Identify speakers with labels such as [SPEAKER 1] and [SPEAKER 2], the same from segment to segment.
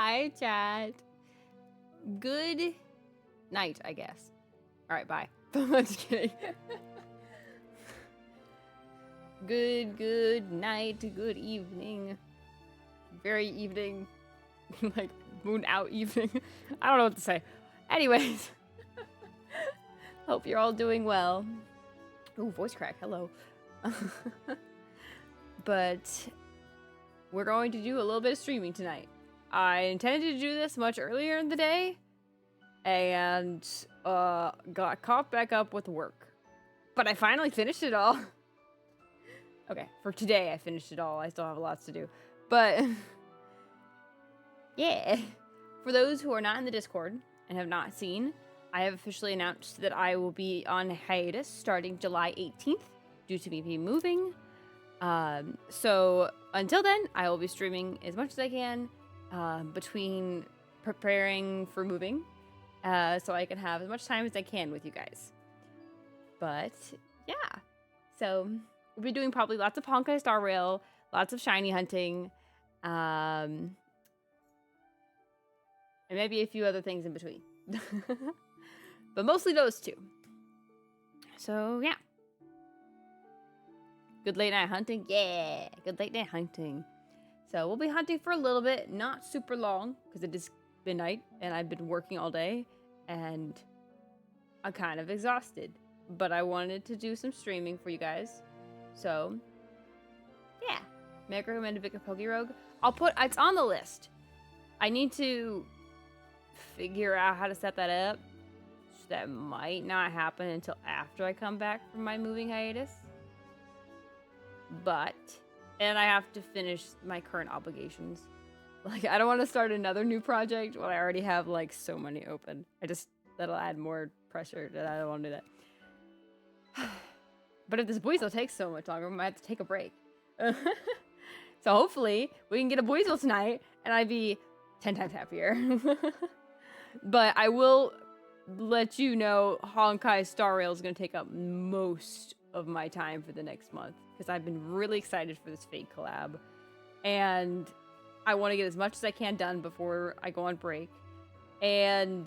[SPEAKER 1] Hi, chat. Good night, I guess. All right, bye. I'm just kidding. Good night, good evening. Very evening. Like, moon out evening. I don't know what to say. Anyways. Hope you're all doing well. Ooh, voice crack. Hello. But we're going to do a little bit of streaming tonight. I intended to do this much earlier in the day and got caught back up with work. But I finally finished it all. Okay, for today I finished it all. I still have lots to do. But yeah. For those who are not in the Discord and have not seen, I have officially announced that I will be on hiatus starting July 18th due to me moving. So until then, I will be streaming as much as I can between preparing for moving so I can have as much time as I can with you guys. But yeah, so we'll be doing probably lots of Honkai Star Rail, lots of shiny hunting, and maybe a few other things in between. But mostly those two. So yeah. Good late night hunting? Yeah, good late night hunting. So we'll be hunting for a little bit, not super long, because it is midnight and I've been working all day and I'm kind of exhausted. But I wanted to do some streaming for you guys. So yeah, may I recommend a Vic Poke Rogue? It's on the list. I need to figure out how to set that up. So that might not happen until after I come back from my moving hiatus. And I have to finish my current obligations. Like, I don't want to start another new project when I already have, like, so many open. That'll add more pressure, and I don't want to do that. But if this Buizel takes so much longer, we might have to take a break. So hopefully, we can get a Buizel tonight, and I'd be 10 times happier. But I will let you know Honkai Star Rail is going to take up most of my time for the next month. Because I've been really excited for this Fate collab. And I want to get as much as I can done before I go on break. And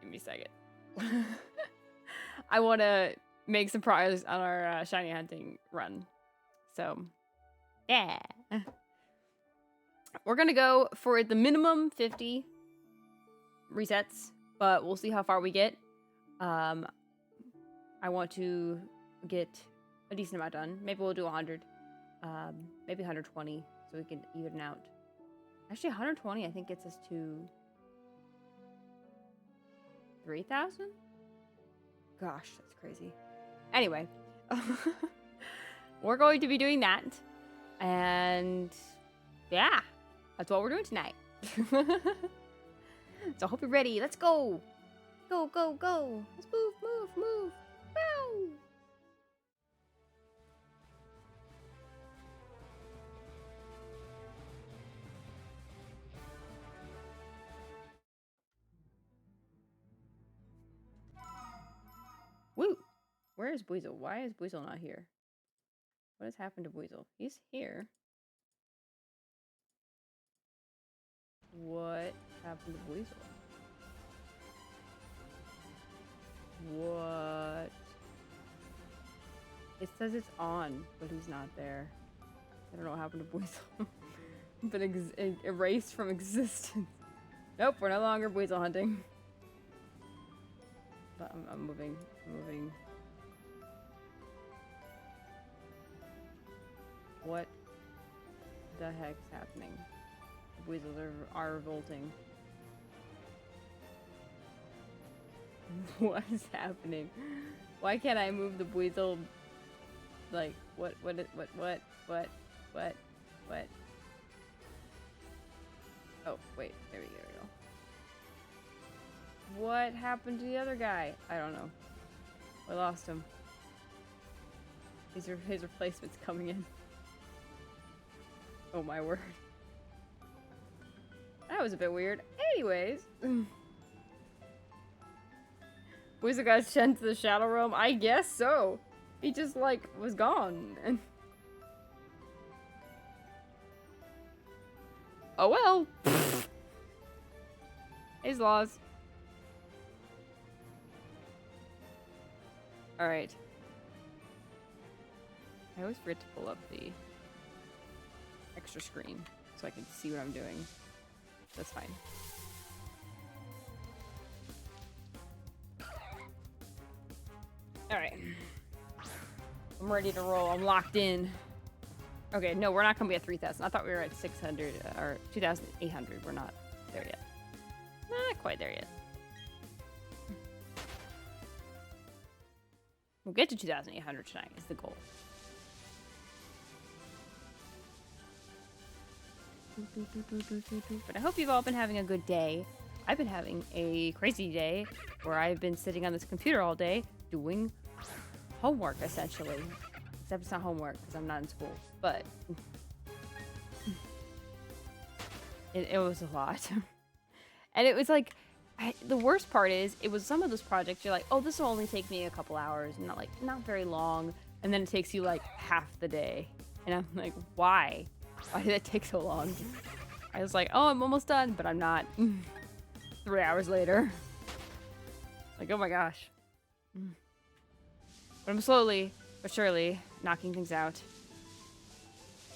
[SPEAKER 1] give me a second. I want to make some progress on our shiny hunting run. So, yeah. We're going to go for the minimum 50 resets. But we'll see how far we get. I want to get a decent amount done. Maybe we'll do 100. Maybe 120 so we can even out. Actually, 120 I think gets us to 3,000? Gosh, that's crazy. Anyway, we're going to be doing that. And yeah, that's what we're doing tonight. So I hope you're ready. Let's go. Go, go, go. Let's move. Wow. Woo. Where is Buizel? Why is Buizel not here? What has happened to Buizel? He's here. What happened to Buizel? What? It says it's on, but he's not there. I don't know what happened to Buizel. Been erased from existence. Nope, we're no longer Buizel hunting. But I'm moving. What the heck's happening? The Buizels are revolting. What is happening? Why can't I move the Buizel? Like, what? Oh, wait, there we go. What happened to the other guy? I don't know. I lost him. His replacement's coming in. Oh my word. That was a bit weird. Anyways. Buizel got sent to the Shadow Realm? I guess so. He just, like, was gone. Oh well. His laws. Alright. I always forget to pull up the extra screen so I can see what I'm doing. That's fine. Alright. I'm ready to roll. I'm locked in. Okay, no, we're not gonna be at 3,000. I thought we were at 600 or 2,800. We're not there yet. Not quite there yet. We'll get to 2,800 tonight is the goal. But I hope you've all been having a good day. I've been having a crazy day where I've been sitting on this computer all day doing homework, essentially. Except it's not homework because I'm not in school. But it was a lot. And it was like, the worst part is, it was some of those projects you're like, oh, this will only take me a couple hours. And not very long. And then it takes you like half the day. And I'm like, why? Why did it take so long? I was like, oh, I'm almost done, but I'm not. 3 hours later. Like, oh my gosh. But I'm slowly but surely knocking things out.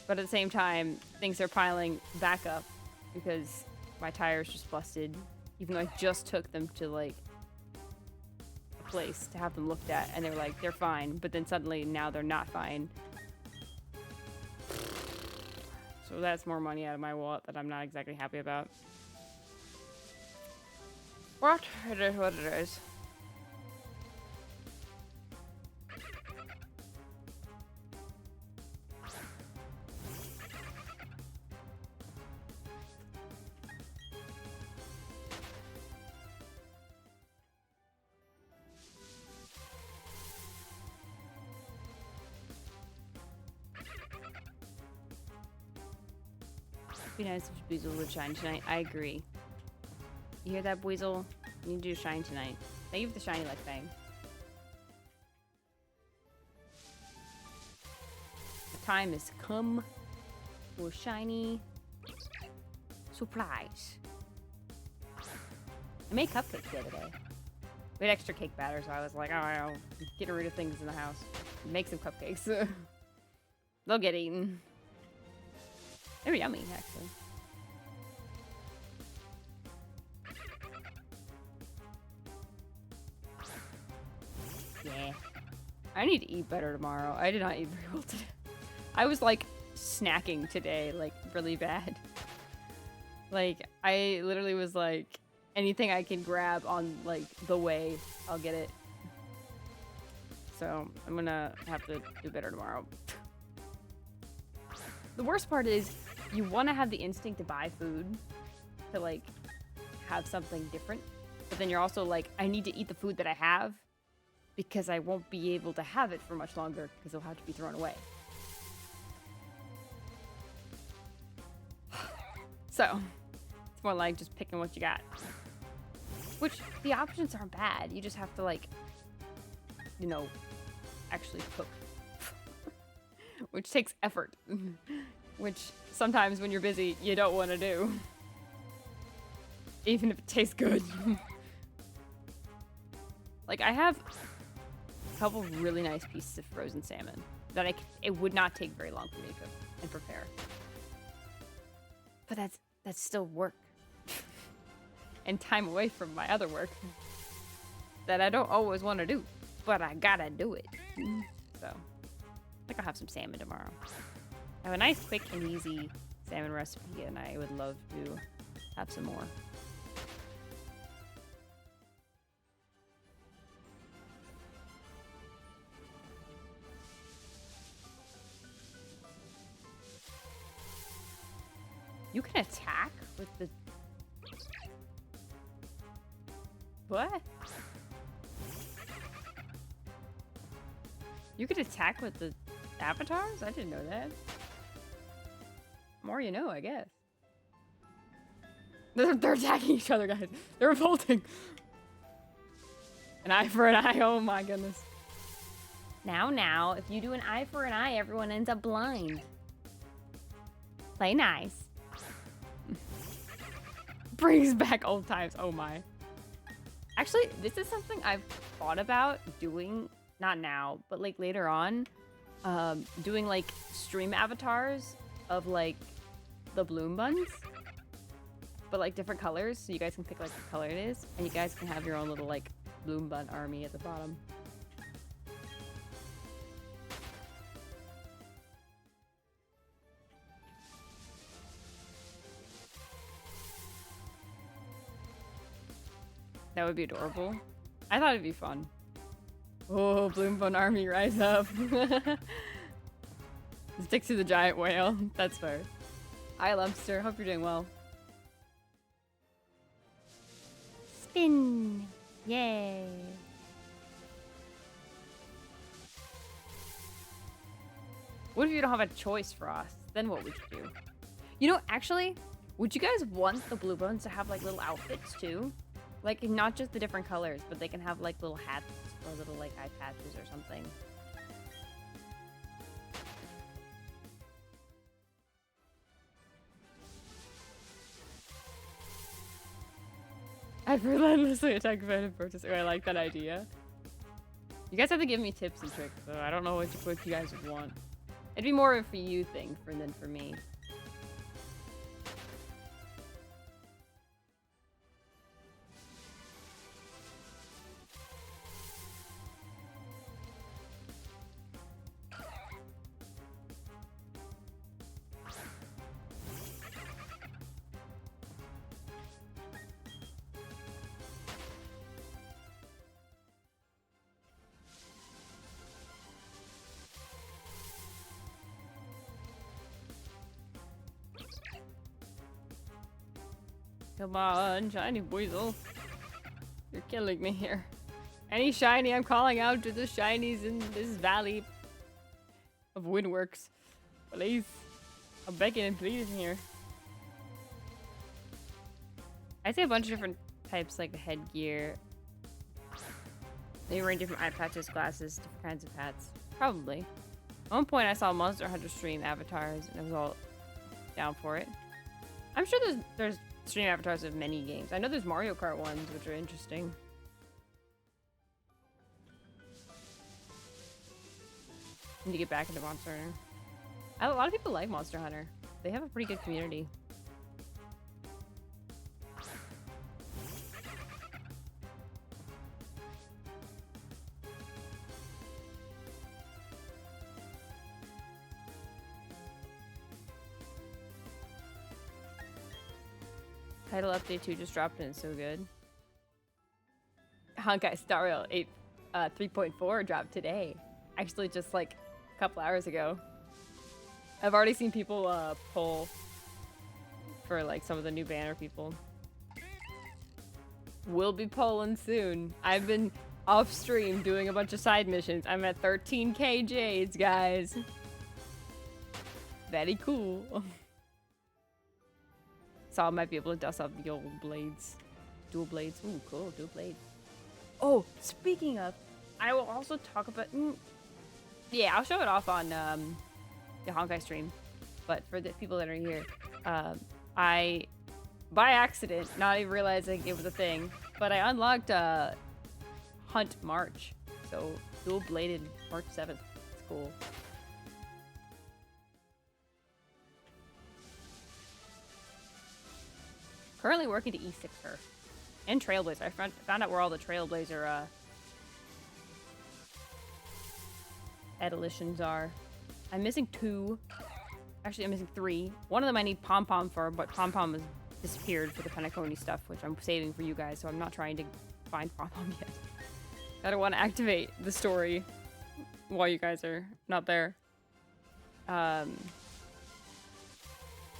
[SPEAKER 1] But at the same time, things are piling back up because my tires just busted. Even though I just took them to like a place to have them looked at, and they were like, they're fine. But then suddenly now they're not fine. So that's more money out of my wallet that I'm not exactly happy about. What? It is what it is. Be nice if Buizel would shine tonight. I agree. You hear that, Buizel? You need to do shine tonight. Thank you for the shiny like thing. The time has come for shiny supplies. I made cupcakes the other day. We had extra cake batter, so I was like, oh, I'll get rid of things in the house. Make some cupcakes. They'll get eaten. They're yummy, actually. Yeah. I need to eat better tomorrow. I did not eat very well today. I was, like, snacking today, like, really bad. Like, I literally was like, anything I can grab on, like, the way, I'll get it. So, I'm gonna have to do better tomorrow. The worst part is, you want to have the instinct to buy food, to, like, have something different. But then you're also like, I need to eat the food that I have, because I won't be able to have it for much longer, because it'll have to be thrown away. So, it's more like just picking what you got. Which, the options aren't bad. You just have to, like, you know, actually cook. Which takes effort. Which, sometimes when you're busy, you don't want to do. Even if it tastes good. Like, I have a couple really nice pieces of frozen salmon that it would not take very long for me to cook and prepare. But that's still work. And time away from my other work that I don't always want to do, but I gotta do it. So, I think I'll have some salmon tomorrow. I have a nice, quick, and easy salmon recipe, and I would love to have some more. You can attack with the... What? You could attack with the avatars? I didn't know that. More you know, I guess. They're attacking each other, guys. They're revolting. An eye for an eye, oh my goodness. Now, if you do an eye for an eye, everyone ends up blind. Play nice. brings back old times. Oh my. Actually, this is something I've thought about doing, not now, but like later on, doing like stream avatars of like the bloom buns, but like different colors, so you guys can pick like what color it is, and you guys can have your own little like bloom bun army at the bottom. That would be adorable. I thought it'd be fun. Oh, bloom bun army, rise up. Stick to the giant whale. That's fair. Hi, Lumpster. Hope you're doing well. Spin. Yay. What if you don't have a choice for us? Then what would you do? You know, actually, would you guys want the blue bones to have like little outfits too? Like, not just the different colors, but they can have like little hats or little like eye patches or something. I've relentlessly attacked Venom Protest. Oh, I like that idea. You guys have to give me tips and tricks, though. I don't know what you guys would want. It'd be more of a for you thing than for me. Come on, shiny Buizel. You're killing me here. Any shiny, I'm calling out to the shinies in this valley of Windworks. Please. I'm begging and pleading here. I see a bunch of different types, like the headgear. Maybe wearing different eye patches, glasses, different kinds of hats. Probably. At one point I saw Monster Hunter stream avatars and I was all down for it. I'm sure there's stream avatars of many games. I know there's Mario Kart ones, which are interesting. Need to get back into Monster Hunter. A lot of people like Monster Hunter. They have a pretty good community. Title update 2 just dropped and it's so good. Honkai Star Rail 8 3.4 dropped today. Actually, just like a couple hours ago. I've already seen people pull for like some of the new banner people. We'll be polling soon. I've been off stream doing a bunch of side missions. I'm at 13k jades, guys. Very cool. So I might be able to dust up the old blades. Dual blades. Ooh, cool. Dual blades. Oh, speaking of, I will also talk about... yeah, I'll show it off on the Honkai stream. But for the people that are here, I, by accident, not even realizing it was a thing, but I unlocked Hunt March. So, dual bladed March 7th. It's cool. Currently working to E6 her. And Trailblazer. I found out where all the Trailblazer additions are. I'm missing 2. Actually, I'm missing 3. One of them I need Pom Pom for, but Pom Pom has disappeared for the Penacony stuff, which I'm saving for you guys, so I'm not trying to find Pom Pom yet. I don't want to activate the story while you guys are not there. And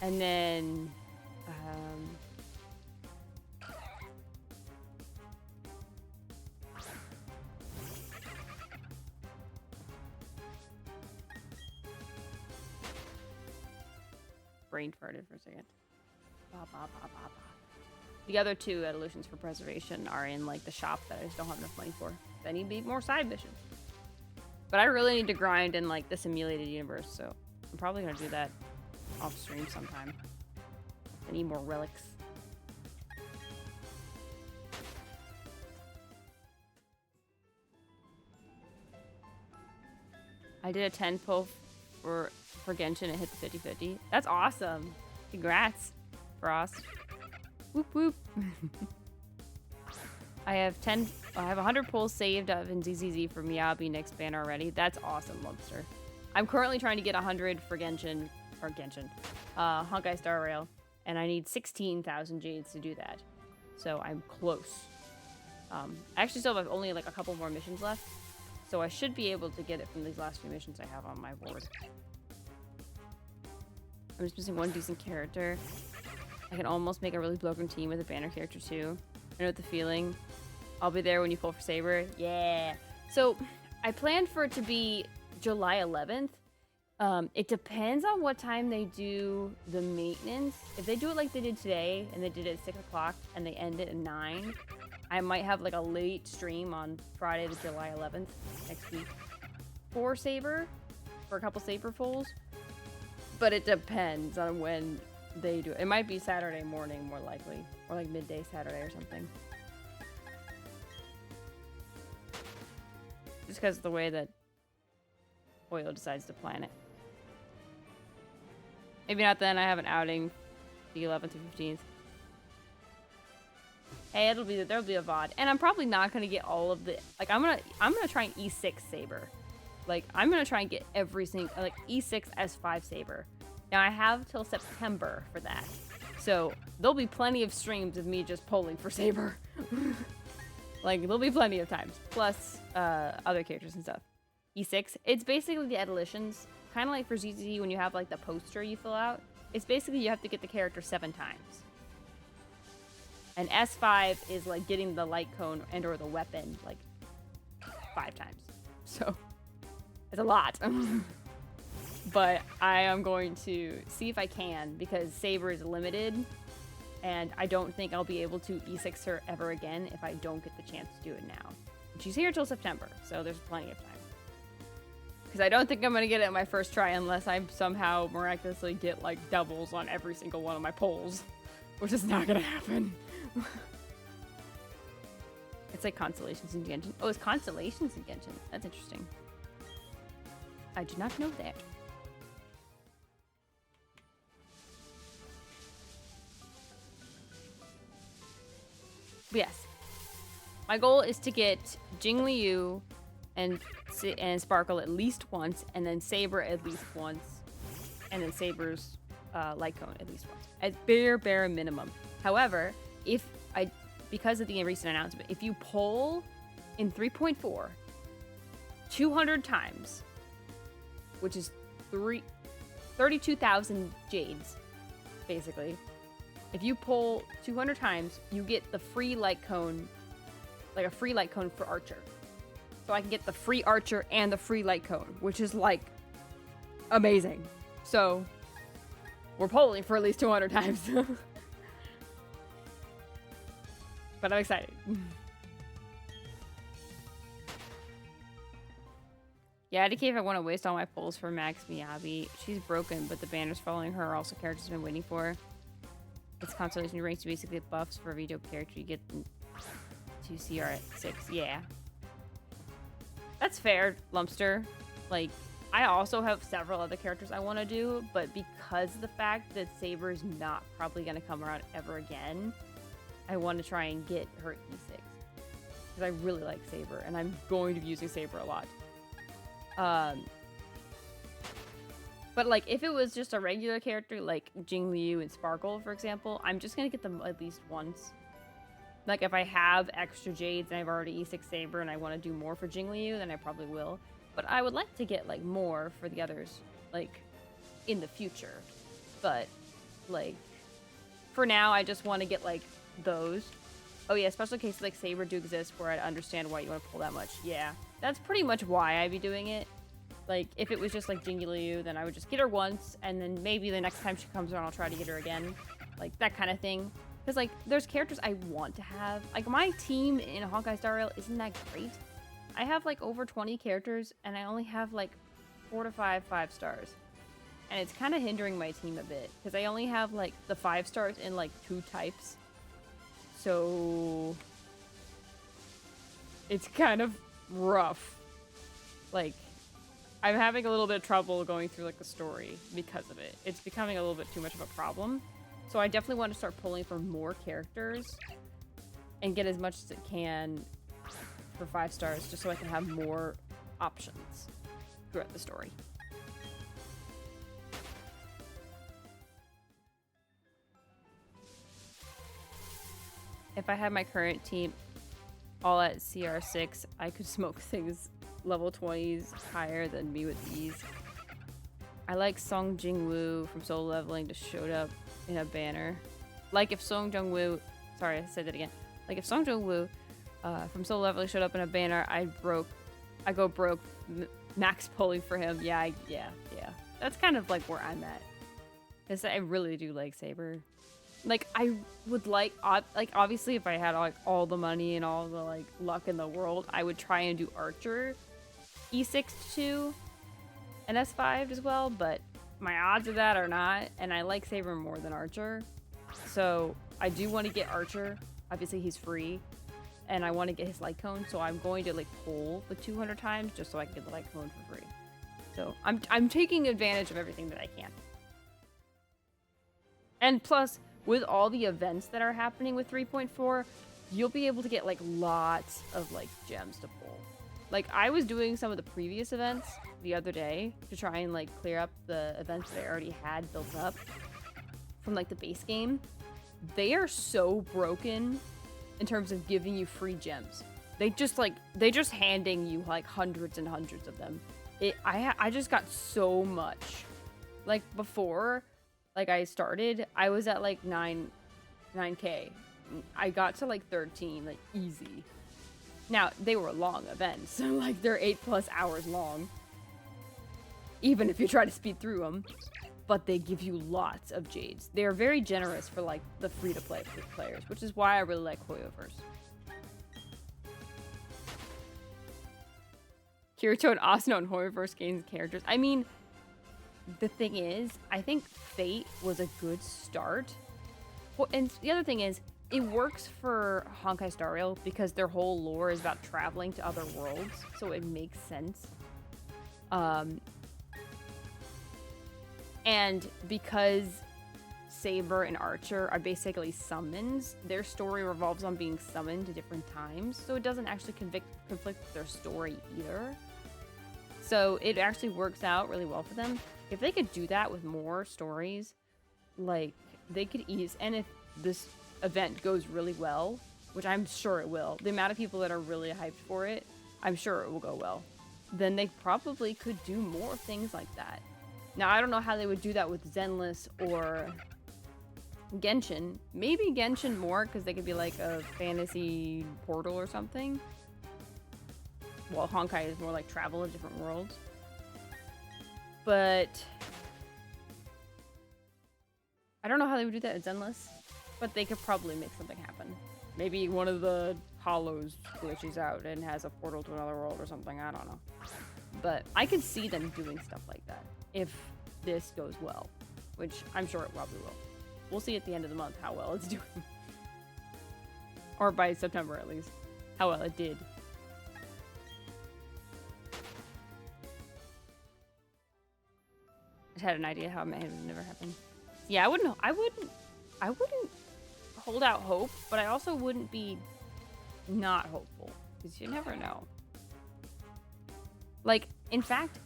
[SPEAKER 1] then... brain farted for a second. The other 2 evolutions for preservation are in like the shop that I just don't have enough money for. I need to be more side missions. But I really need to grind in like the simulated universe, so I'm probably gonna do that off stream sometime. I need more relics. I did a 10 pull for Genshin and hit the 50/50. That's awesome. Congrats, Frost. Whoop whoop. I have 100 pulls saved up in ZZZ for Miyabi next ban already. That's awesome, Lumpster. I'm currently trying to get 100 for Genshin, Honkai Star Rail, and I need 16,000 jades to do that. So I'm close. I actually still have only like a couple more missions left, so I should be able to get it from these last few missions I have on my board. I'm just missing one decent character. I can almost make a really broken team with a banner character too. I know what the feeling. I'll be there when you pull for Saber. Yeah. So I planned for it to be July 11th. It depends on what time they do the maintenance. If they do it like they did today and they did it at 6 o'clock and they end it at 9, I might have like a late stream on Friday the July 11th next week for Saber, for a couple Saber pulls. But it depends on when they do it. It might be Saturday morning more likely, or like midday Saturday or something. Just because of the way that Oil decides to plan it. Maybe not then. I have an outing the 11th to 15th. Hey, there'll be a VOD. And I'm probably not gonna get all of the like I'm gonna try and E6 Saber. Like I'm gonna try and get every single like E6 S5 Saber. Now I have till September for that. So there'll be plenty of streams of me just polling for Saber. Like there'll be plenty of times. Plus other characters and stuff. E6, it's basically the additions. Kind of like for ZZZ when you have like the poster you fill out. It's basically you have to get the character 7 times. And S5 is like getting the light cone and or the weapon like 5 times. So it's a lot. But I am going to see if I can because Saber is limited. And I don't think I'll be able to E6 her ever again if I don't get the chance to do it now. And she's here till September, so there's plenty of time. Because I don't think I'm going to get it in my first try unless I somehow miraculously get like doubles on every single one of my polls. Which is not going to happen. It's like Constellations in Genshin. Oh, it's Constellations in Genshin. That's interesting. I did not know that. But yes. My goal is to get Jingliu and Sparkle at least once, and then Saber at least once, and then Saber's light cone at least once. At bare minimum. However, because of the recent announcement, if you poll in 3.4 200 times, which is 32,000 jades, basically. If you poll 200 times, you get the free light cone, like a free light cone for Archer. So I can get the free Archer and the free light cone, which is like amazing. So we're polling for at least 200 times. But I'm excited. Yeah, IDK if I want to waste all my polls for Max Miyabi. She's broken, but the banners following her are also characters I've been waiting for. It's constellation ranks basically buffs for a VTuber character. You get to CR at 6. Yeah. That's fair, Lumpster. Like, I also have several other characters I want to do, but because of the fact that Saber is not probably going to come around ever again, I want to try and get her E6. Because I really like Saber, and I'm going to be using Saber a lot. But like, if it was just a regular character, like Jingliu and Sparkle, for example, I'm just going to get them at least once. Like, if I have extra jades and I've already E6 Saber and I want to do more for Jingliu, then I probably will. But I would like to get, like, more for the others, like, in the future. But, like, for now, I just want to get, like, those. Oh, yeah, special cases like Saber do exist where I understand why you want to pull that much. Yeah, that's pretty much why I'd be doing it. Like, if it was just, like, Jingliu, then I would just get her once, and then maybe the next time she comes around, I'll try to get her again. Like, that kind of thing. Because, like, there's characters I want to have. Like, my team in Honkai Star Rail isn't that great. I have, like, over 20 characters, and I only have, like, 4 to 5 5-stars. And it's kind of hindering my team a bit. Because I only have, like, the 5-stars in, like, 2 types. So it's kind of rough. Like, I'm having a little bit of trouble going through like the story because of it. It's becoming a little bit too much of a problem. So I definitely want to start pulling for more characters and get as much as it can for 5 stars, just so I can have more options throughout the story. If I had my current team all at CR6, I could smoke things level 20s higher than me with ease. I like Song Jing-woo from Solo Leveling just showed up in a banner. Like if Song Jung-woo, sorry, I said that again. Like if Song Jung-woo from Solo Leveling showed up in a banner, I go broke max pulling for him. Yeah. That's kind of like where I'm at. Because I really do like Saber. Like I would like obviously if I had like all the money and all the like luck in the world, I would try and do Archer E6 to an S5 as well, but my odds of that are not, and I like Saber more than Archer. So I do want to get Archer. Obviously he's free, and I want to get his light cone, so I'm going to like pull the 200 times just so I can get the light cone for free. So I'm taking advantage of everything that I can. And plus, with all the events that are happening with 3.4, you'll be able to get like lots of like gems to pull. Like I was doing some of the previous events the other day to try and like clear up the events that I already had built up from like the base game. They are so broken in terms of giving you free gems. They just handing you like hundreds and hundreds of them. I just got so much. Like before, like I started, I was at like 9K. I got to like 13, like easy. Now, they were long events, so like they're 8+ hours long. Even if you try to speed through them. But they give you lots of jades. They're very generous for like the free-to-play players, which is why I really like Hoyoverse. Kirito and Asuna and Hoyoverse games characters. I mean, the thing is, I think Fate was a good start. Well, and the other thing is, it works for Honkai Star Rail because their whole lore is about traveling to other worlds, so it makes sense. And because Saber and Archer are basically summons, their story revolves on being summoned to different times, so it doesn't actually conflict with their story either. So it actually works out really well for them. If they could do that with more stories, like, they could ease... And if this event goes really well, which I'm sure it will, the amount of people that are really hyped for it, I'm sure it will go well, then they probably could do more things like that. Now, I don't know how they would do that with Zenless or Genshin. Maybe Genshin more, because they could be like a fantasy portal or something. Well, Honkai is more like travel to different worlds. But I don't know how they would do that at Zenless, but they could probably make something happen. Maybe one of the hollows glitches out and has a portal to another world or something. I don't know. But I could see them doing stuff like that if this goes well, which I'm sure it probably will. We'll see at the end of the month how well it's doing. Or by September at least, how well it did. I had an idea how it may have never happened. Yeah, I wouldn't hold out hope, but I also wouldn't be not hopeful, because you never know. Like, in fact,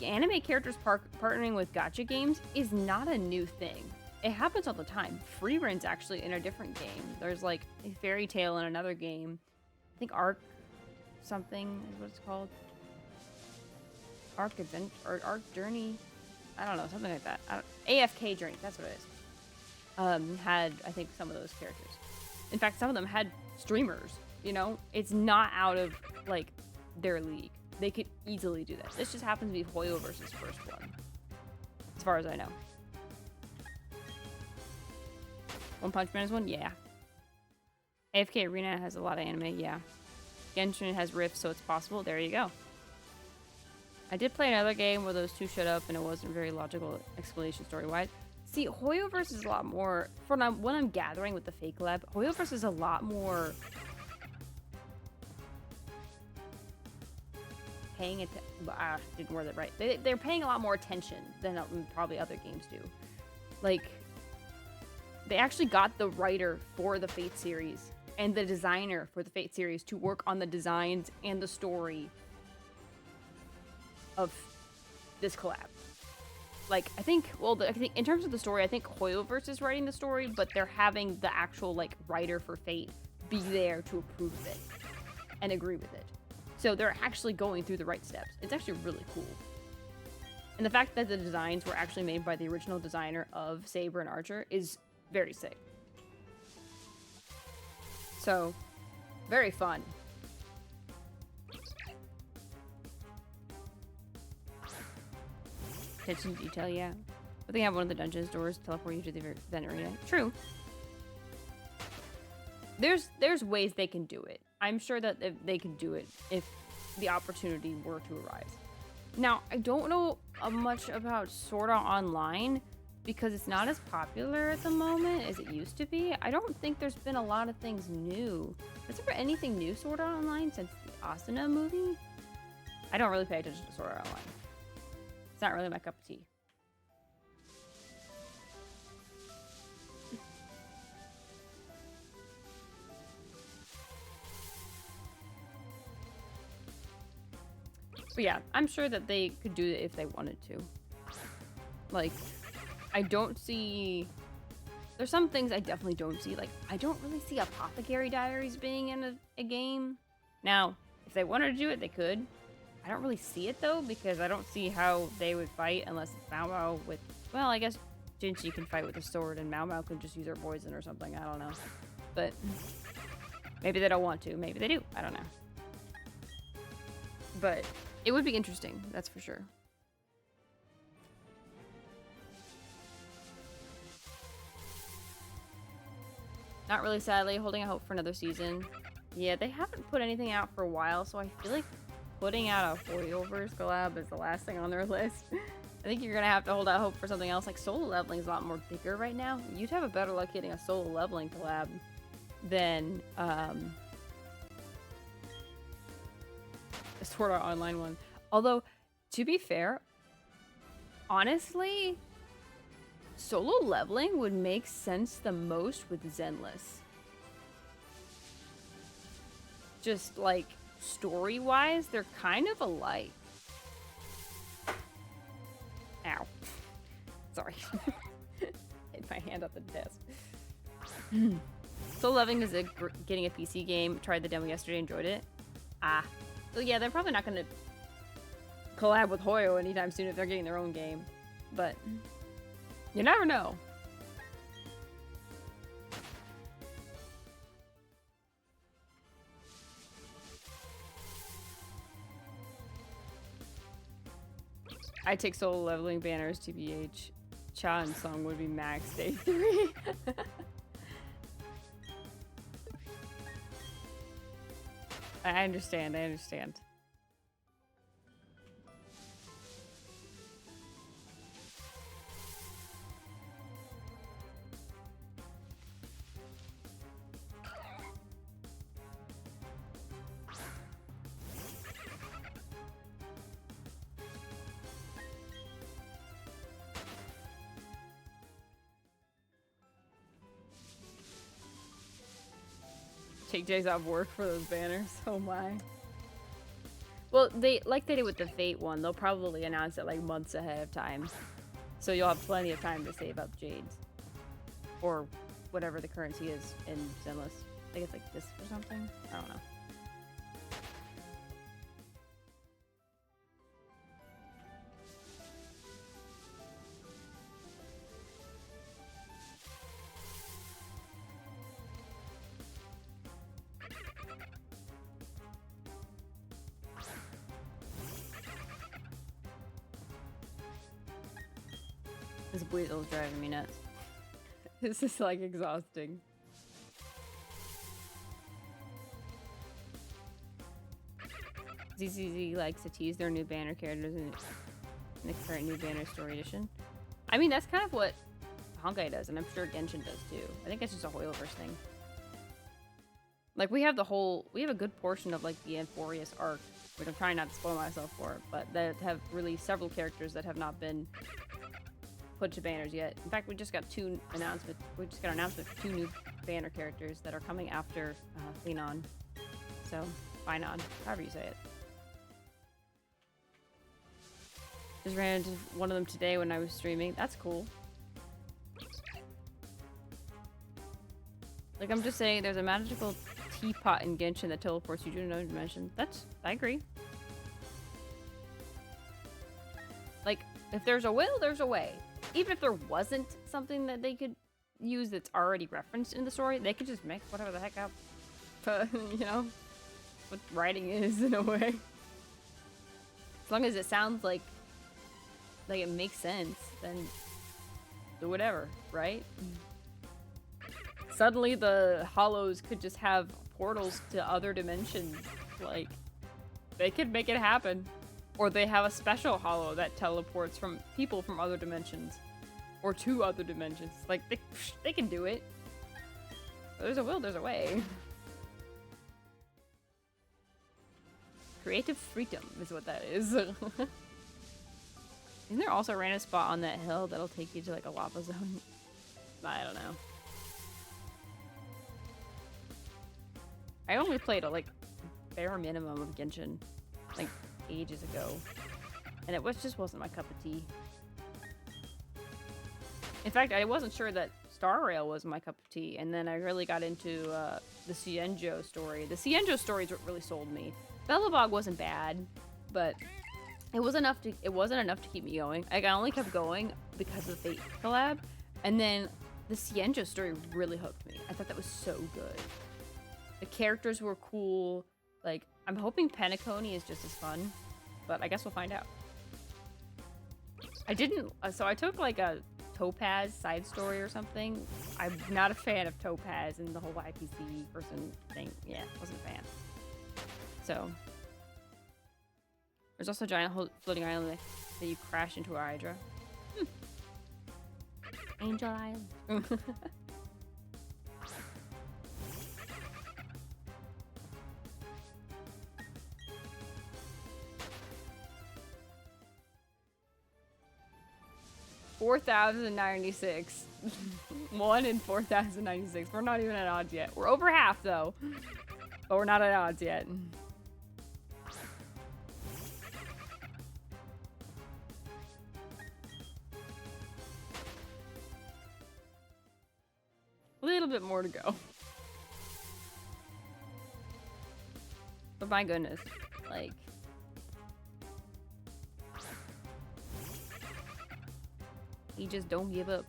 [SPEAKER 1] anime characters partnering with gacha games is not a new thing. It happens all the time. Free Ren's actually in a different game. There's like a Fairy Tail in another game. I think Arc something is what it's called. Arc Advent or Arc Journey. I don't know, something like that. AFK Journey, that's what it is. Had, I think, some of those characters. In fact, some of them had streamers, you know? It's not out of, like, their league. They could easily do that. This just happens to be Hoyoverse's first one, as far as I know. One Punch Man is one? Yeah. AFK Arena has a lot of anime, yeah. Genshin has Rift, so it's possible. There you go. I did play another game where those two showed up and it wasn't very logical explanation story-wise. See, Hoyoverse is a lot more... From what I'm gathering with the Fake Lab, Hoyoverse is a lot more... paying it. Didn't word it right. They're paying a lot more attention than probably other games do. Like, they actually got the writer for the Fate series and the designer for the Fate series to work on the designs and the story of this collab. Like, I think in terms of the story, I think Hoyoverse is writing the story, but they're having the actual, like, writer for Fate be there to approve of it and agree with it. So they're actually going through the right steps. It's actually really cool. And the fact that the designs were actually made by the original designer of Saber and Archer is very sick. So, very fun. Attention to detail, yeah. But they have one of the dungeons doors teleport you to the event arena. True. There's ways they can do it. I'm sure that they can do it if the opportunity were to arise. Now, I don't know much about Sword Art Online because it's not as popular at the moment as it used to be. I don't think there's been a lot of things new. Has there been anything new Sword Art Online since the Asuna movie? I don't really pay attention to Sword Art Online. It's not really my cup of tea. But yeah, I'm sure that they could do it if they wanted to. Like, I don't see... There's some things I definitely don't see. Like, I don't really see Apothecary Diaries being in a game. Now, if they wanted to do it, they could. I don't really see it, though, because I don't see how they would fight unless it's Mao Mao with... Well, I guess Jinchi can fight with a sword, and Mao Mao can just use her poison or something. I don't know. But maybe they don't want to. Maybe they do. I don't know. But it would be interesting, that's for sure. Not really, sadly. Holding out hope for another season. Yeah, they haven't put anything out for a while, so I feel like putting out a Hoyoverse collab is the last thing on their list. I think you're gonna have to hold out hope for something else. Like, solo leveling is a lot more bigger right now. You'd have a better luck getting a solo leveling collab than a Sword Art Online one. Although, to be fair, honestly, solo leveling would make sense the most with Zenless. Just, like, story-wise, they're kind of alike. Ow. Sorry. Hit my hand up the desk. Solo leveling is getting a PC game. Tried the demo yesterday, enjoyed it. So yeah, they're probably not going to collab with Hoyo anytime soon if they're getting their own game. But you never know. I take solo leveling banners, TBH. Cha and Song would be max day 3. I understand, I understand. Take days off work for those banners. Oh my. Well, like they did with the Fate one, they'll probably announce it like months ahead of time. So you'll have plenty of time to save up Jades. Or whatever the currency is in Zenless. I think it's like this or something. I don't know. This Buizel's driving me nuts. This is like exhausting. ZZZ likes to tease their new banner characters in the current new banner story edition. I mean, that's kind of what Honkai does, and I'm sure Genshin does too. I think it's just a Hoyoverse thing. Like, we have a good portion of like the Amphorius arc which I'm trying not to spoil myself for, but that have released several characters that have not been put to banners yet. In fact, we just got an announcement for 2 new banner characters that are coming after Phenon. So, Phenon, however you say it. Just ran into one of them today when I was streaming. That's cool. Like, I'm just saying, there's a magical teapot in Genshin that teleports you to another dimension. I agree. Like, if there's a will, there's a way. Even if there wasn't something that they could use that's already referenced in the story, they could just make whatever the heck up. You know? What writing is, in a way. As long as it sounds like it makes sense, then do whatever, right? Suddenly the hollows could just have portals to other dimensions. Like, they could make it happen. Or they have a special hollow that teleports from people from other dimensions. Or to other dimensions. Like, they can do it. There's a will, there's a way. Creative freedom is what that is. Isn't there also a random spot on that hill that'll take you to, like, a lava zone? I don't know. I only played a, like, bare minimum of Genshin, like, ages ago. And it just wasn't my cup of tea. In fact, I wasn't sure that Star Rail was my cup of tea, and then I really got into the Xianzhou story. The Xianzhou story is what really sold me. Belobog wasn't bad, but it wasn't enough to keep me going. Like, I only kept going because of the Fate collab, and then the Xianzhou story really hooked me. I thought that was so good. The characters were cool. Like, I'm hoping Penacony is just as fun, but I guess we'll find out. So I took, like, a Topaz side story or something. I'm not a fan of Topaz and the whole IPC person thing. Yeah, wasn't a fan. So, there's also a giant floating island that you crash into a Hydra. Angel Island. $4,096. 1 in 4,096. We're not even at odds yet. We're over half though. But we're not at odds yet. A little bit more to go. But my goodness, like, he just don't give up.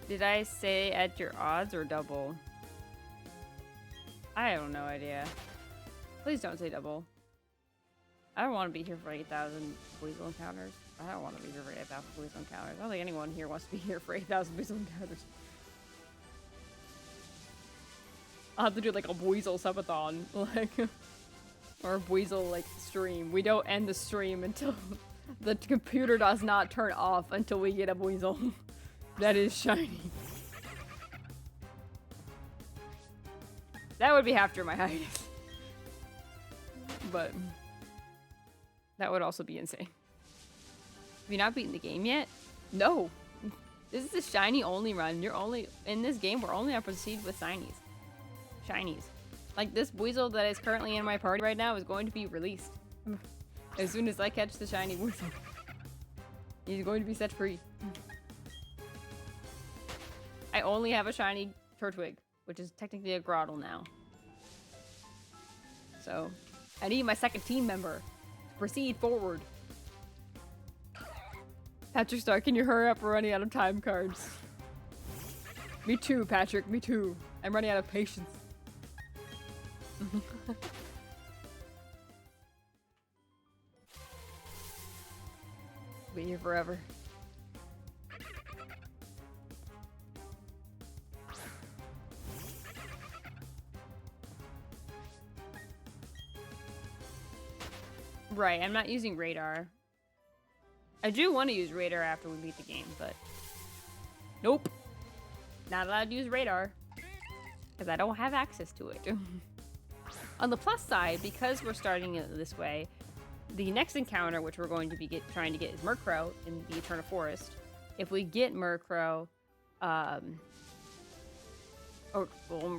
[SPEAKER 1] Did I say at your odds or double? I have no idea. Please don't say double. I don't want to be here for 8,000 Buizel encounters. I don't want to be here for 8,000 Buizel encounters. I don't think anyone here wants to be here for 8,000 Buizel encounters. I'll have to do like a Buizel subathon, like, or a Buizel like stream. We don't end the stream until the computer does not turn off until we get a Buizel that is shiny. That would be after my hiatus. But that would also be insane. Have you not beaten the game yet? No. This is a shiny only run. You're only in this game. We're only up to proceed with shinies. Shinies. Like this Buizel that is currently in my party right now is going to be released as soon as I catch the shiny Buizel. He's going to be set free. I only have a shiny Turtwig, which is technically a Groddle now. So, I need my second team member to proceed forward. Patrick Star, can you hurry up? We're running out of time cards. Me too, Patrick, me too. I'm running out of patience. Be here forever. Right, I'm not using radar. I do want to use radar after we beat the game, but nope. Not allowed to use radar because I don't have access to it. On the plus side, because we're starting it this way, the next encounter, which we're going to be trying to get, is Murkrow in the Eternal Forest. If we get Murkrow, when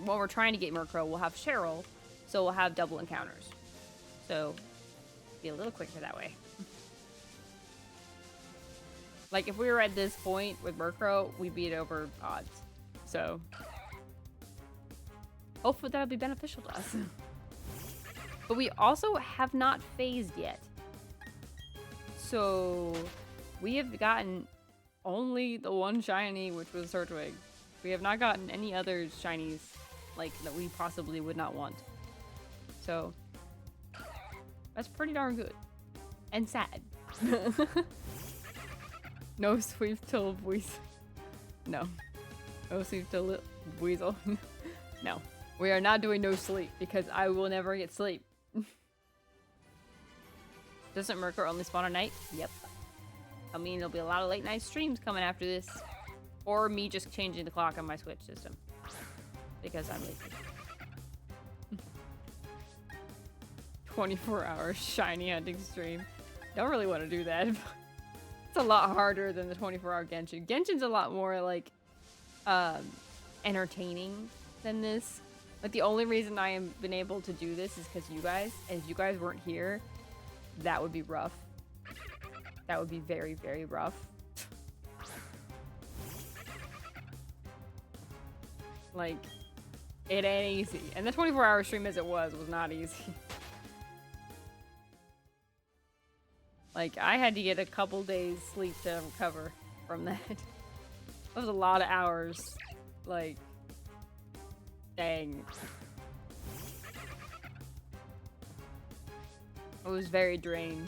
[SPEAKER 1] we're trying to get Murkrow, we'll have Cheryl, so we'll have double encounters. So, be a little quicker that way. Like, if we were at this point with Murkrow, we'd beat over odds. So, hopefully that'll be beneficial to us. But we also have not phased yet. So, we have gotten only the one shiny, which was Turtwig. We have not gotten any other shinies, like, that we possibly would not want. So, that's pretty darn good. And sad. No sweep till Buizel. No. No sweep till Buizel. No. We are not doing no sleep, because I will never get sleep. Doesn't Murkrow only spawn at night? Yep. I mean, there'll be a lot of late night streams coming after this. Or me just changing the clock on my Switch system. Because I'm lazy. 24-hour shiny hunting stream. Don't really want to do that. It's a lot harder than the 24-hour Genshin. Genshin's a lot more, like, entertaining than this. But the only reason I have been able to do this is because you guys. And if you guys weren't here, that would be rough. That would be very, very rough. Like, it ain't easy. And the 24-hour stream as it was not easy. Like, I had to get a couple days sleep to recover from that. That was a lot of hours. Like, dang. I was very drained.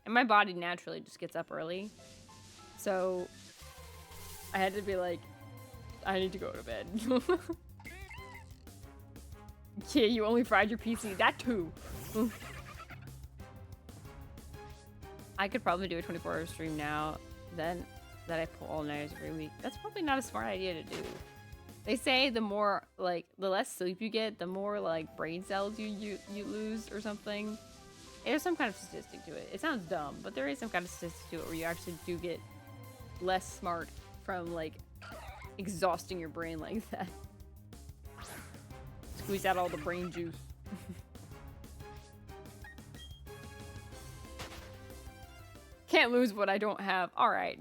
[SPEAKER 1] And my body naturally just gets up early. So, I had to be like, I need to go to bed. Yeah, you only fried your PC. That too. I could probably do a 24-hour stream now, then that I pull all nights every week. That's probably not a smart idea to do. They say the more, like, the less sleep you get, the more, like, brain cells you lose or something. There's some kind of statistic to it. It sounds dumb, but there is some kind of statistic to it where you actually do get less smart from, like, exhausting your brain like that. Squeeze out all the brain juice. Can't lose what I don't have. Alright.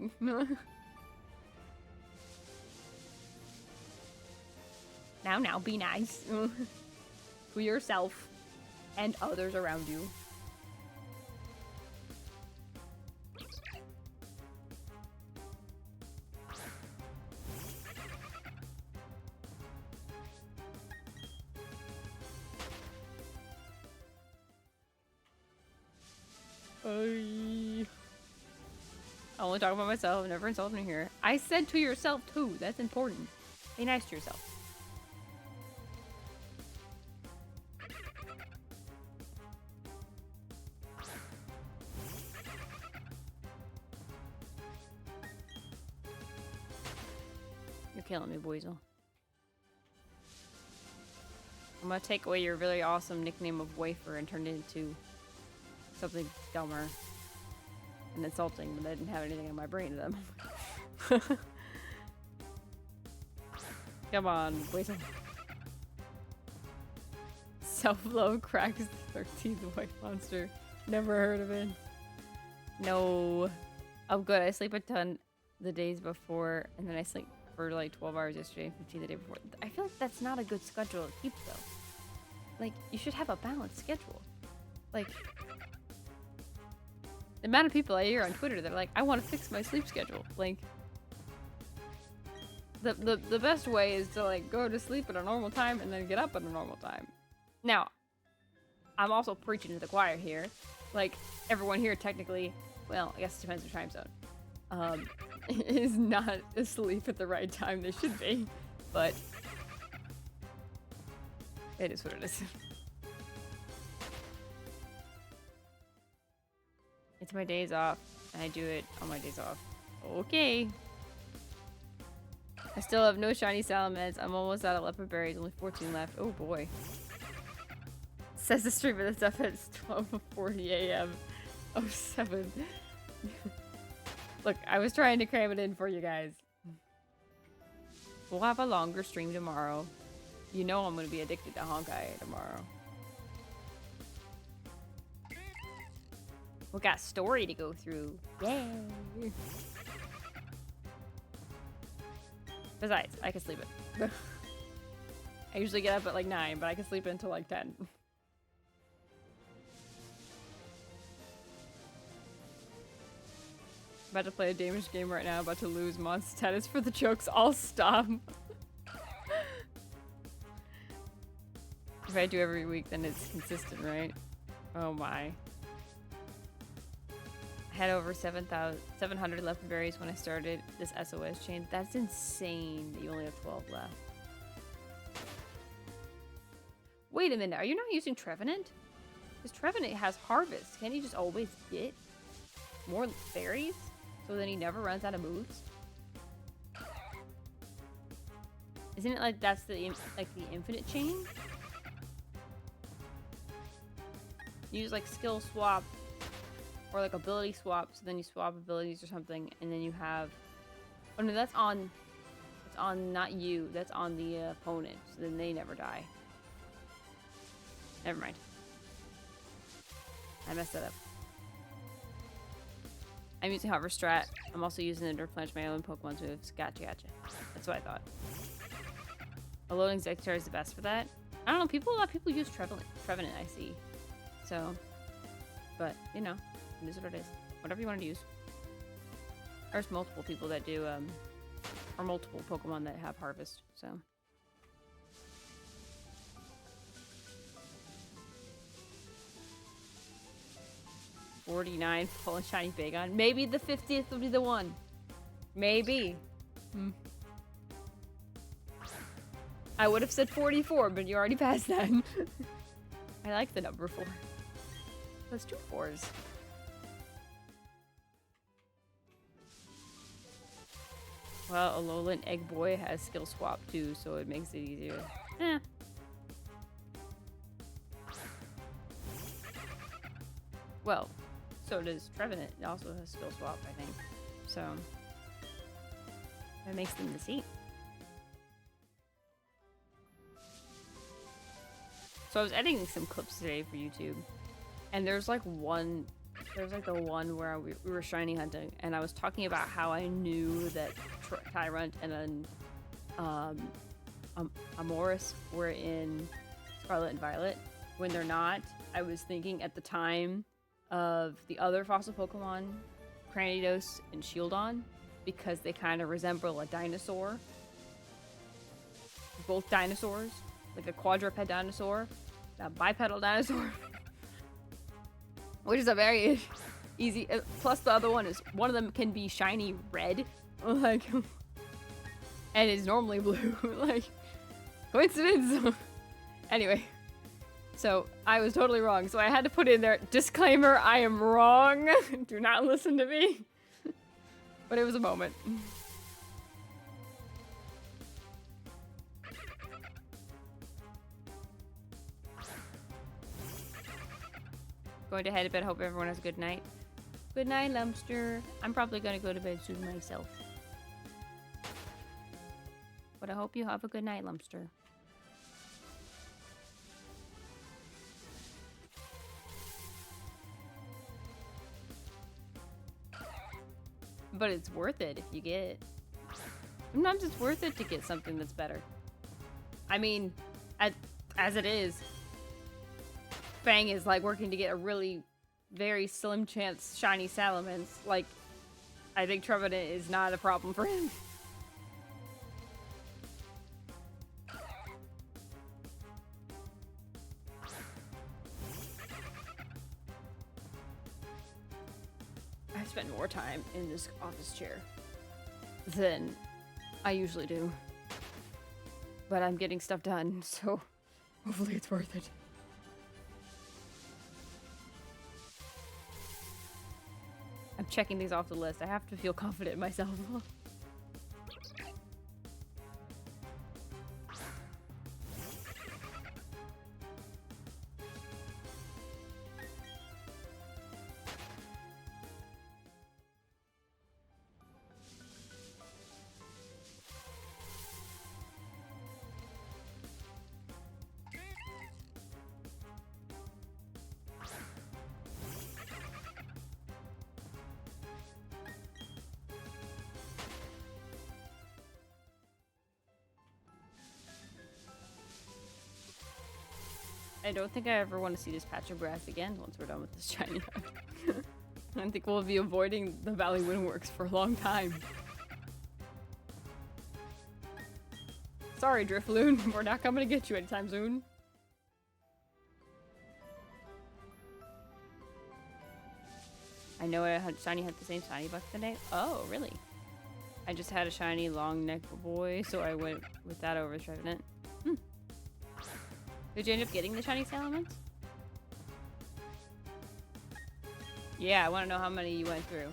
[SPEAKER 1] Now, be nice. To yourself and others around you. I only talk about myself, never insult me here. I said to yourself too, that's important. Be nice to yourself. You're killing me, Buizel. I'm gonna take away your really awesome nickname of Wafer and turn it into something dumber and insulting, but I didn't have anything in my brain to them. Come on, Buizel. Self-love cracks the 13th white monster. Never heard of it. No. Oh, good. I sleep a ton the days before, and then I sleep for like 12 hours yesterday and 15 the day before. I feel like that's not a good schedule to keep, though. Like, you should have a balanced schedule. Like, the amount of people I hear on Twitter that are like, I want to fix my sleep schedule. Like, the best way is to, like, go to sleep at a normal time and then get up at a normal time. Now, I'm also preaching to the choir here. Like, everyone here technically, well, I guess it depends on time zone, is not asleep at the right time they should be. But it is what it is. It's my days off, and I do it on my days off. Okay. I still have no shiny salamence. I'm almost out of leopard berries. Only 14 left. Oh boy. Says the stream of the stuff at 12:40 a.m. Oh 7. Look, I was trying to cram it in for you guys. We'll have a longer stream tomorrow. You know I'm gonna be addicted to Honkai tomorrow. We got story to go through. Yay! Besides, I can sleep it. I usually get up at like 9, but I can sleep until like 10. About to play a damage game right now, about to lose mod status for the jokes. I'll stop. If I do every week, then it's consistent, right? Oh my. I had over 700 left berries when I started this SOS chain. That's insane that you only have 12 left. Wait a minute, are you not using Trevenant? Because Trevenant has harvest. Can't he just always get more berries? So then he never runs out of moves? Isn't it like that's the infinite chain? You use like skill swap or like ability swap, so then you swap abilities or something, and then you have... Oh no, that's on... It's on not you, that's on the opponent, so then they never die. Never mind. I messed that up. I'm using Hover Strat. I'm also using it to replenish my own Pokemon's moves. Gotcha, gotcha. That's what I thought. A loading Executor is the best for that. I don't know, a lot of people use Trevenant, I see. So, but, you know, it is what it is. Whatever you want to use. There's multiple people that do, or multiple Pokemon that have Harvest, so. 49 full and shiny Bagon. Maybe the 50th will be the one. Maybe. I would have said 44, but you already passed that. I like the number 4. That's 2 4s. Well, Alolan Egg Boy has skill swap too, so it makes it easier. Eh. Well, so does Trevenant. It also has skill swap, I think. So that makes them the same. So I was editing some clips today for YouTube, and there's like the one where we were shiny hunting, and I was talking about how I knew that Tyrant and then Amoris were in Scarlet and Violet. When they're not, I was thinking at the time of the other fossil Pokemon, Cranidos and Shieldon, because they kind of resemble a dinosaur. Both dinosaurs, like a quadruped dinosaur, a bipedal dinosaur, which is a very easy. Plus, the other one is one of them can be shiny red, like, and is normally blue. Like, coincidence. Anyway. So, I was totally wrong, so I had to put in there, disclaimer, I am wrong, do not listen to me. But it was a moment. Going to head to bed, hope everyone has a good night. Good night, Lumpster. I'm probably going to go to bed soon myself. But I hope you have a good night, Lumpster. But it's worth it if you get it. Sometimes it's worth it to get something that's better. I mean, as it is, Fang is like working to get a really very slim chance shiny Salamence. Like, I think Trevenant is not a problem for him. I spend more time in this office chair than I usually do. But I'm getting stuff done, so hopefully it's worth it. I'm checking these off the list. I have to feel confident in myself. I don't think I ever want to see this patch of grass again once we're done with this shiny hunt. I think we'll be avoiding the Valley Windworks for a long time. Sorry, Drifloon. We're not coming to get you anytime soon. I know I had shiny hunt the same shiny buck today. Oh, really? I just had a shiny long neck boy, so I went with that over Trevenant. Did you end up getting the shiny Salamence? Yeah, I want to know how many you went through.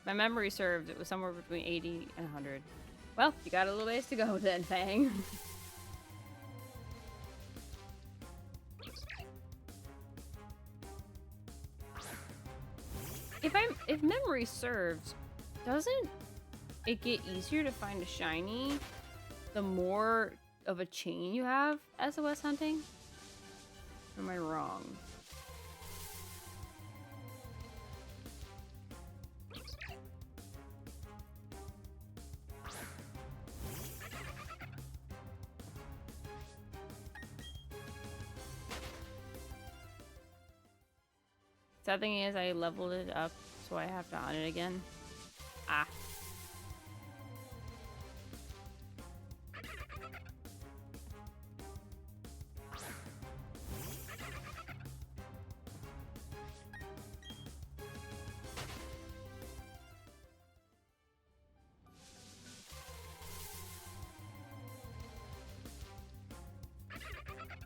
[SPEAKER 1] My memory served, it was somewhere between 80 and 100. Well, you got a little ways to go then, Fang. If memory serves, doesn't it get easier to find a shiny the more of a chain you have as SOS hunting? Or am I wrong? Sad thing is I leveled it up, so I have to on it again. Ah.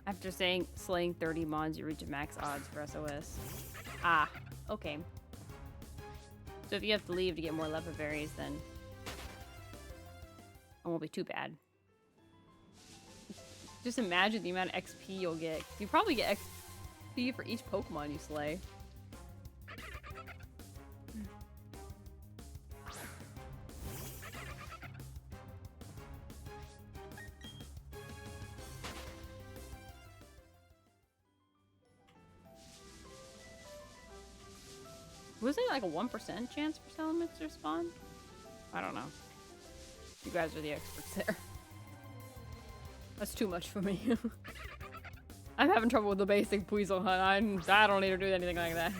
[SPEAKER 1] After slaying 30 mons, you reach max odds for SOS. Ah, okay. So if you have to leave to get more leopard berries, then it won't be too bad. Just imagine the amount of XP you'll get. You probably get XP for each Pokemon you slay. Wasn't it like a 1% chance for Salamence to spawn? I don't know. You guys are the experts there. That's too much for me. I'm having trouble with the basic Buizel hunt. I don't need to do anything like that.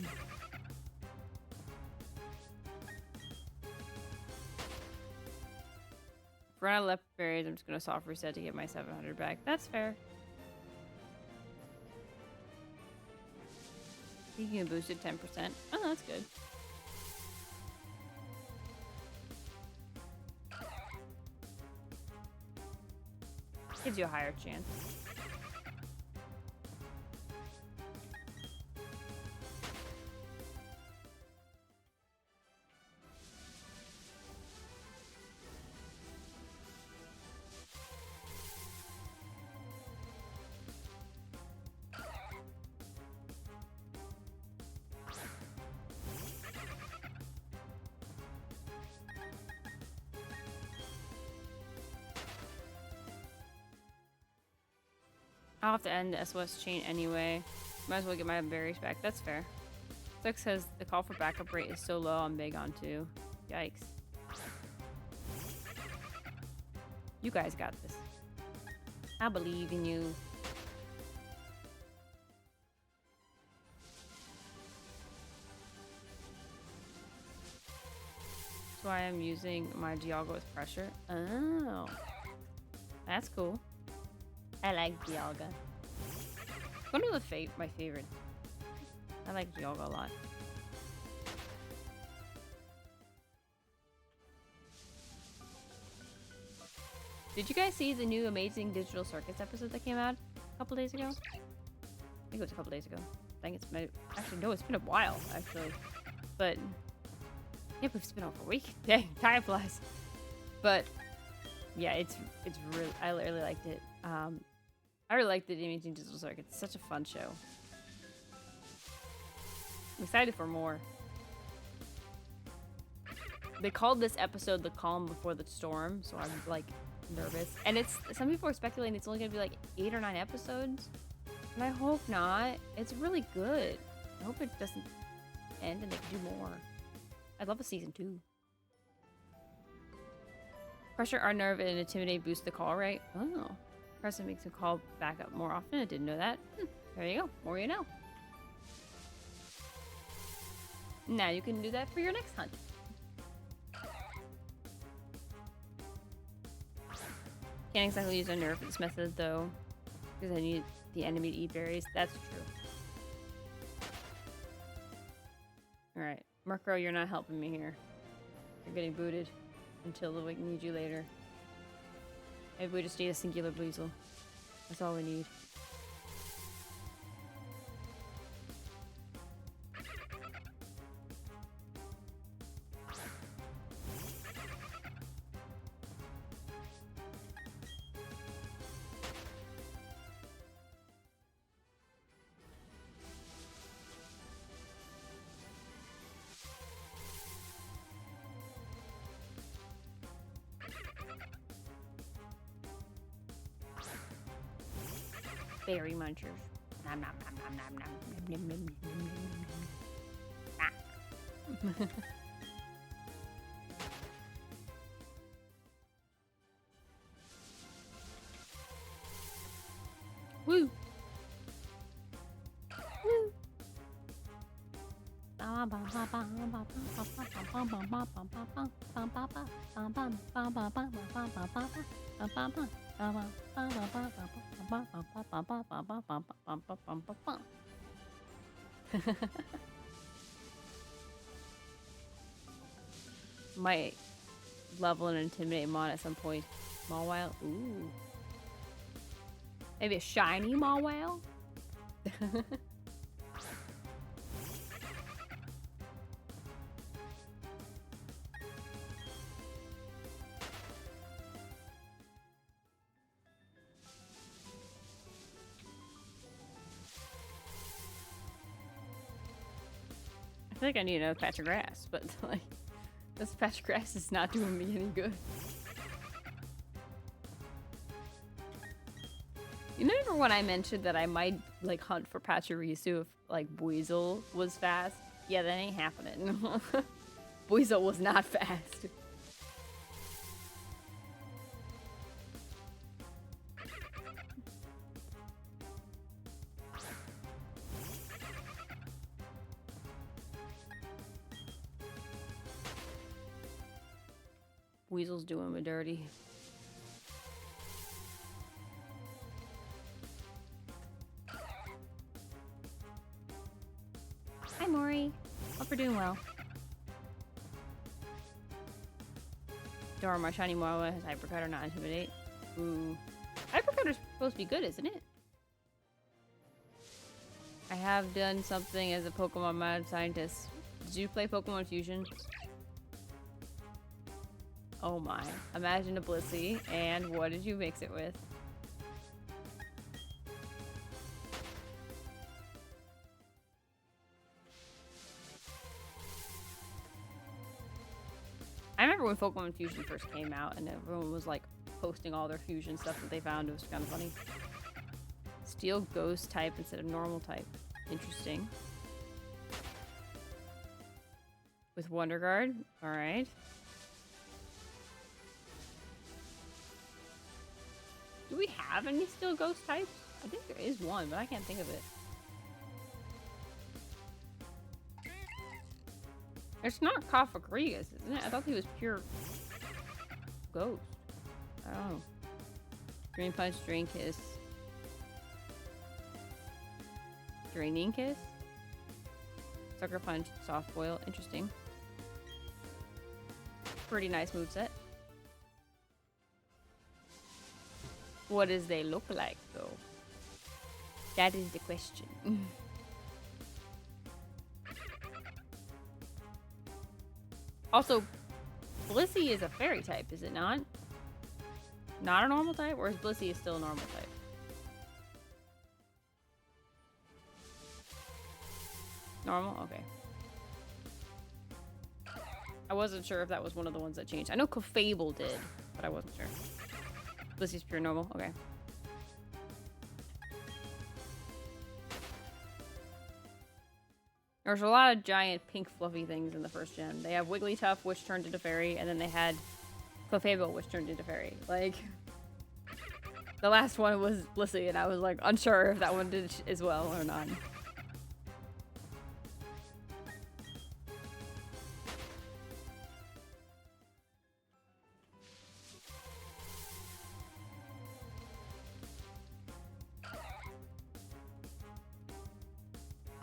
[SPEAKER 1] If we're out of left berries, I'm just gonna soft reset to get my 700 back. That's fair. You can boost it 10%. Oh, that's good. Gives you a higher chance. I'll have to end the SOS chain anyway. Might as well get my berries back. That's fair. Six says the call for backup rate is so low I'm big on too. Yikes. You guys got this. I believe in you. So I am using my Dialga with pressure. Oh. That's cool. I like Dialga. One of my favorite. I like Dialga a lot. Did you guys see the new Amazing Digital Circus episode that came out a couple days ago? I think it was a couple days ago. Dang, it's been... Actually, no, it's been a while, actually. But... Yeah, it's been over a week. Dang, time flies. But... Yeah, it's really... I really liked it. I really liked the Imaging Digital Circuit. It's such a fun show. I'm excited for more. They called this episode The Calm Before the Storm, so I'm, like, nervous. And it's... Some people are speculating it's only gonna be, like, 8 or 9 episodes. And I hope not. It's really good. I hope it doesn't end and they can do more. I'd love a season 2. Pressure our nerve and intimidate boost the call rate. Oh. Pressure makes him call back up more often. I didn't know that. There you go. More you know. Now you can do that for your next hunt. Can't exactly use a nerve for this method though, because I need the enemy to eat berries. That's true. Alright. Murkrow, you're not helping me here. You're getting booted until we can need you later. Maybe we just need a singular Buizel. That's all we need. Berry munchers. Nom nom nom nom nom nom nom nom nom nom nom. Woo! Woo! Might level and intimidate Mon at some point. Mawile? Ooh. Maybe a shiny Mawile? I feel like I need another patch of grass, but like, this patch of grass is not doing me any good. You remember when I mentioned that I might like hunt for Pachirisu if like Buizel was fast? Yeah, that ain't happening. Buizel was not fast. Buizel's doing me dirty. Hi, Maury. Hope you're doing well. Darn, my shiny Marwa has Hypercut or not intimidate. Ooh. Hypercut is supposed to be good, isn't it? I have done something as a Pokemon mad scientist. Did you play Pokemon Fusion? Oh my. Imagine a Blissey, and what did you mix it with? I remember when Pokemon Fusion first came out and everyone was like posting all their fusion stuff that they found. It was kind of funny. Steel ghost type instead of normal type. Interesting. With Wonder Guard. Alright. Do we have any steel ghost types? I think there is one, but I can't think of it. It's not Kafagrigus, isn't it? I thought he was pure ghost. I don't know. Drain Punch, Drain Kiss. Draining Kiss? Sucker Punch, Soft Boil. Interesting. Pretty nice moveset. What does they look like, though? That is the question. Also, Blissey is a fairy type, is it not? Not a normal type? Or is Blissey still a normal type? Normal? Okay. I wasn't sure if that was one of the ones that changed. I know Clefable did, but I wasn't sure. Blissey's pure normal? Okay. There's a lot of giant pink fluffy things in the first gen. They have Wigglytuff, which turned into fairy, and then they had Clefable, which turned into fairy. Like, the last one was Blissey, and I was like unsure if that one did as well or not.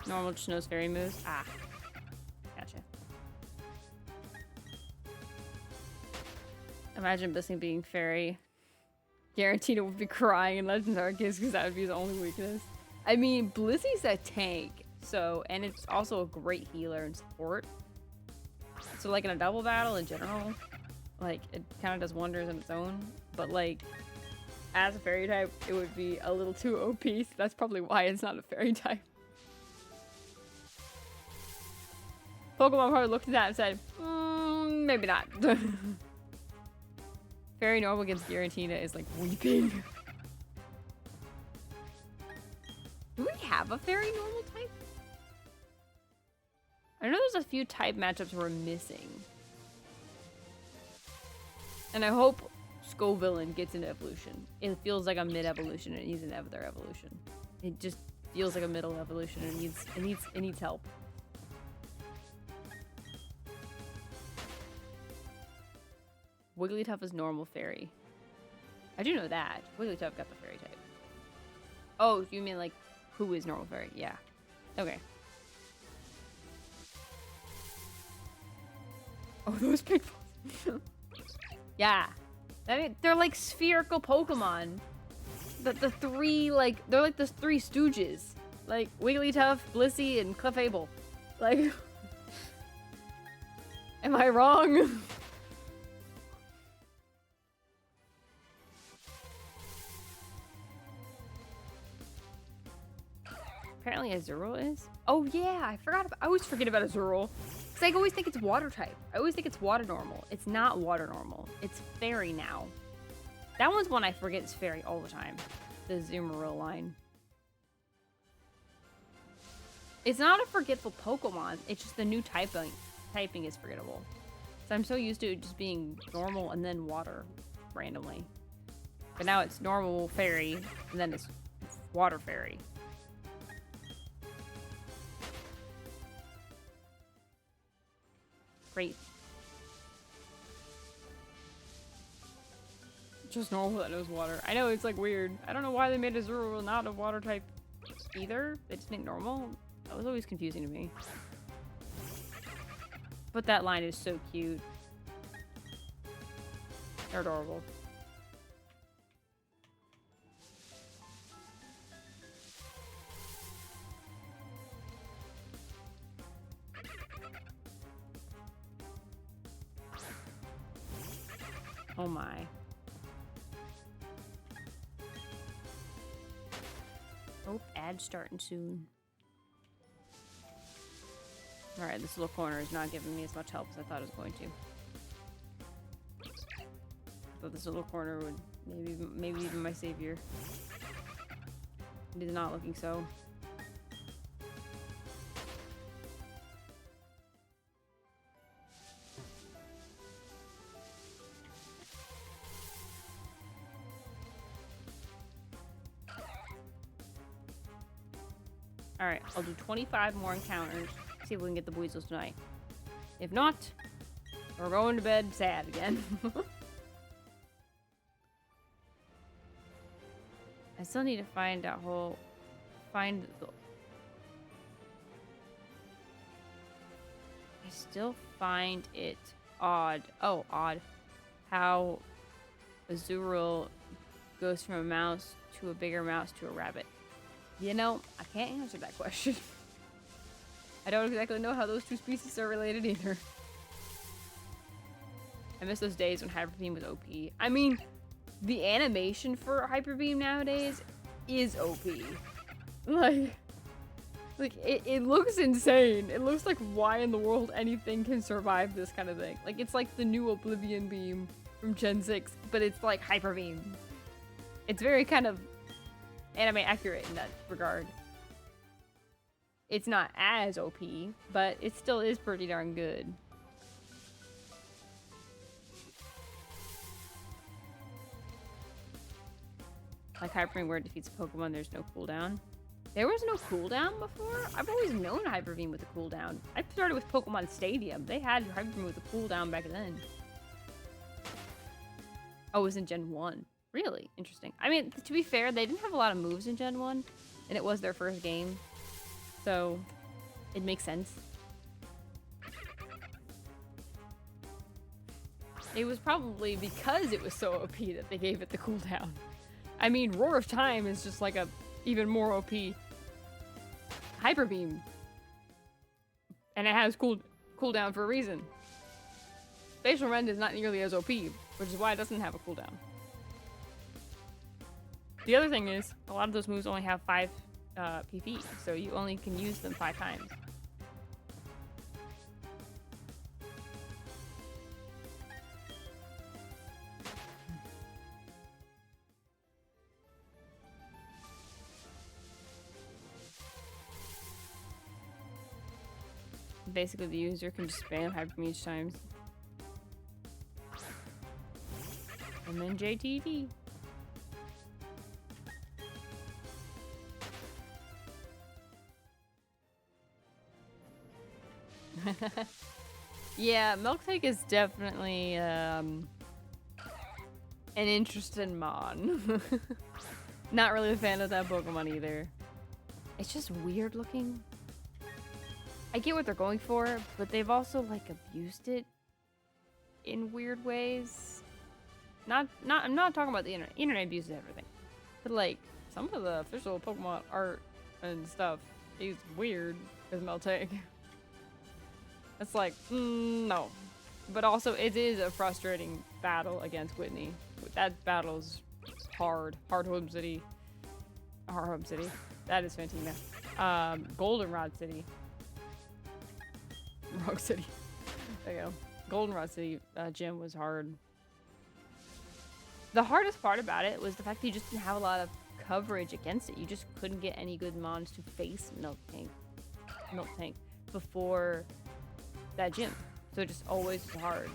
[SPEAKER 1] Normal just knows fairy moves. Ah. Gotcha. Imagine Blissey being fairy. Guaranteed it would be crying in Legends Arceus because that would be his only weakness. I mean, Blissey's a tank, so, and it's also a great healer and support. So like in a double battle in general, like it kind of does wonders on its own, but like as a fairy type, it would be a little too OP, so that's probably why it's not a fairy type. Pokemon probably looked at that and said, maybe not. Fairy normal against Giratina is like weeping. Do we have a fairy normal type? I know there's a few type matchups we're missing. And I hope Scovillain gets into evolution. It feels like a mid-evolution and it needs another evolution. It just feels like a middle evolution and it needs help. Wigglytuff is normal fairy. I do know that. Wigglytuff got the fairy type. Oh, you mean like who is normal fairy? Yeah. Okay. Oh, those pink balls. Yeah. I mean, they're like spherical Pokemon. The three, like, they're like the three stooges. Like, Wigglytuff, Blissey, and Clefable. Like, am I wrong? Apparently Azurill is. Oh yeah, I always forget about Azurill. Because I always think it's water type. I always think it's water normal. It's not water normal. It's fairy now. That one's one I forget is fairy all the time. The Azumarill line. It's not a forgetful Pokemon. It's just the new typing is forgettable. So I'm so used to it just being normal and then water randomly. But now it's normal fairy and then it's water fairy. Great. Just normal that knows water. I know, it's like weird. I don't know why they made Azurill not a water type either. They just made normal. That was always confusing to me. But that line is so cute. They're adorable. Oh my. Oh, ad starting soon. Alright, this little corner is not giving me as much help as I thought it was going to. I thought this little corner would maybe even my savior. It is not looking so. Alright, I'll do 25 more encounters. See if we can get the Buizels tonight. If not, we're going to bed sad again. I still need to find that whole... I still find it odd. Oh, odd. How Azurill goes from a mouse to a bigger mouse to a rabbit. You know, I can't answer that question. I don't exactly know how those two species are related either. I miss those days when Hyper Beam was OP. I mean, the animation for Hyper Beam nowadays is OP. Like it looks insane. It looks like why in the world anything can survive this kind of thing. Like it's like the new Oblivion Beam from Gen 6, but it's like Hyper Beam. It's very kind of anime accurate in that regard. It's not as OP, but it still is pretty darn good. Like Hyper Beam where it defeats a Pokemon, there's no cooldown. There was no cooldown before? I've always known Hyper Beam with a cooldown. I started with Pokemon Stadium. They had Hyper Beam with a cooldown back then. Oh, it was in Gen 1. Really? Interesting. I mean, to be fair, they didn't have a lot of moves in Gen 1, and it was their first game. So, it makes sense. It was probably because it was so OP that they gave it the cooldown. I mean, Roar of Time is just like a even more OP Hyper Beam. And it has cooldown for a reason. Facial Rend is not nearly as OP, which is why it doesn't have a cooldown. The other thing is, a lot of those moves only have 5 PP, so you only can use them 5 times. Basically, the user can just spam Hyper Beam each time. And then JTD. Yeah, Miltank is definitely an interesting mon. Not really a fan of that Pokemon either. It's just weird looking. I get what they're going for, but they've also like abused it in weird ways. I'm not talking about the internet. Internet abuses everything, but like some of the official Pokemon art and stuff is weird with Miltank. It's like no, but also it is a frustrating battle against Whitney. That battle's hard. Hard Home City. That is Fantina. Goldenrod City. Rock City. There you go. Goldenrod City gym was hard. The hardest part about it was the fact that you just didn't have a lot of coverage against it. You just couldn't get any good mons to face Miltank before that gym. So it just always was hard.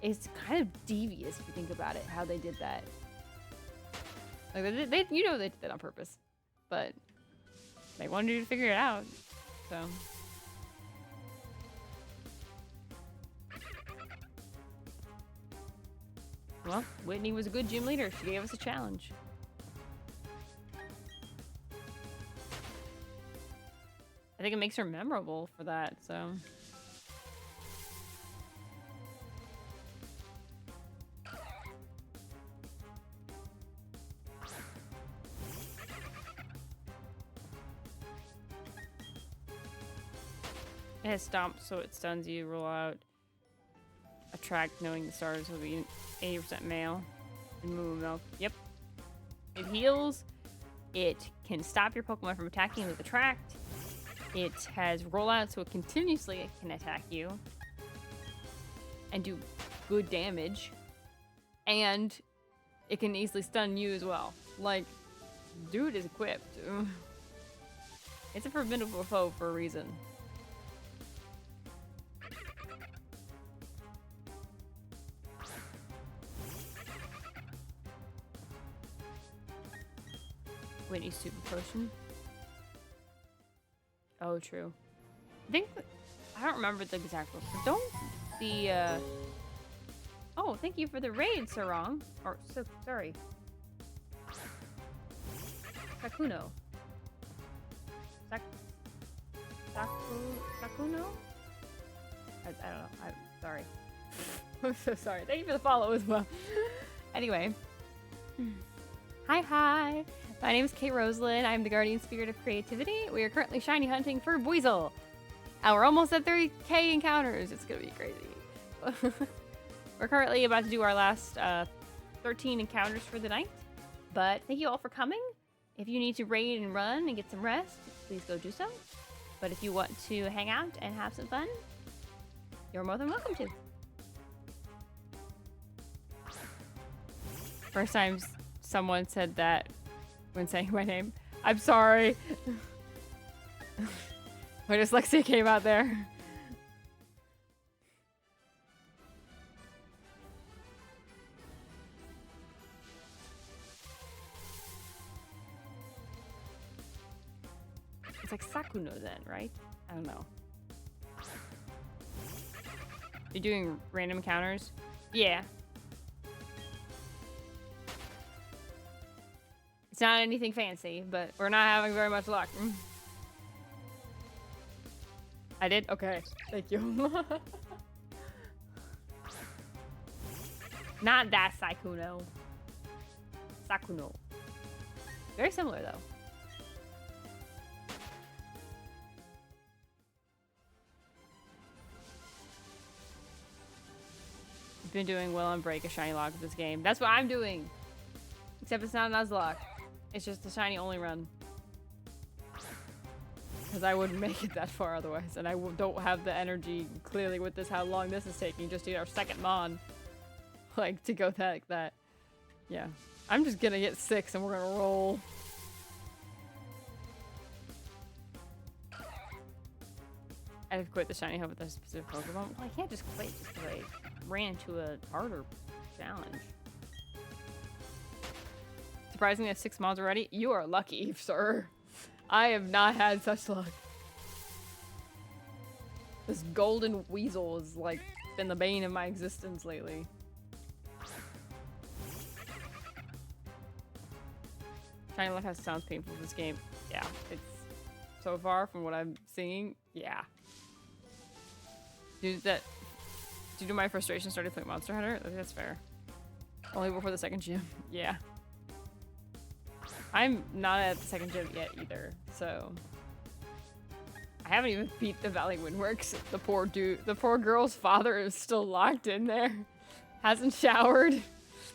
[SPEAKER 1] It's kind of devious if you think about it, how they did that. Like they you know they did that on purpose, but they wanted you to figure it out. So. Well, Whitney was a good gym leader. She gave us a challenge. I think it makes her memorable for that, so. It has Stomp, so it stuns you, roll out. Attract, knowing the stars will be 80% male. And Moo Milk. Yep. It heals. It can stop your Pokemon from attacking with Attract. It has rollout, so it continuously can attack you and do good damage. And it can easily stun you as well. Like, dude is equipped. It's a formidable foe for a reason. Whitney's super potion. Oh, true. I don't remember the exact rules. Don't the Oh, thank you for the raid, Sarong. Or so sorry. Sakuno. Sakuno? I don't know. I'm sorry. I'm so sorry. Thank you for the follow as well. Anyway. Hi. My name is Kate Roseland. I'm the guardian spirit of creativity. We are currently shiny hunting for Buizel. And we're almost at 30k encounters. It's gonna be crazy. We're currently about to do our last 13 encounters for the night. But thank you all for coming. If you need to raid and run and get some rest, please go do so. But if you want to hang out and have some fun, you're more than welcome to. First time someone said that when saying my name. I'm sorry. My dyslexia came out there. It's like Sakuno then, right? I don't know. You're doing random encounters? Yeah. It's not anything fancy, but we're not having very much luck. I did? Okay. Thank you. Not that Sakuno. Sakuno. Very similar, though. I've been doing well on break a shiny log of this game. That's what I'm doing. Except it's not a Nuzlocke. It's just a shiny only run. Because I wouldn't make it that far otherwise. And I don't have the energy, clearly, with this, how long this is taking, just to get our second Mon. Like, to go that. Yeah. I'm just gonna get 6 and we're gonna roll. I have to quit the shiny hub with a specific Pokemon. Well, I can't just quit just because I ran into a harder challenge. Surprisingly, I have 6 mods already. You are lucky, sir. I have not had such luck. This golden weasel has, like, been the bane of my existence lately. Shiny luck has sounds painful in this game. Yeah, it's so far from what I'm seeing. Yeah. Due to my frustration, started playing Monster Hunter. I think that's fair. Only before the second gym. Yeah. I'm not at the second gym yet either, so I haven't even beat the Valley Windworks. The poor girl's father is still locked in there. Hasn't showered.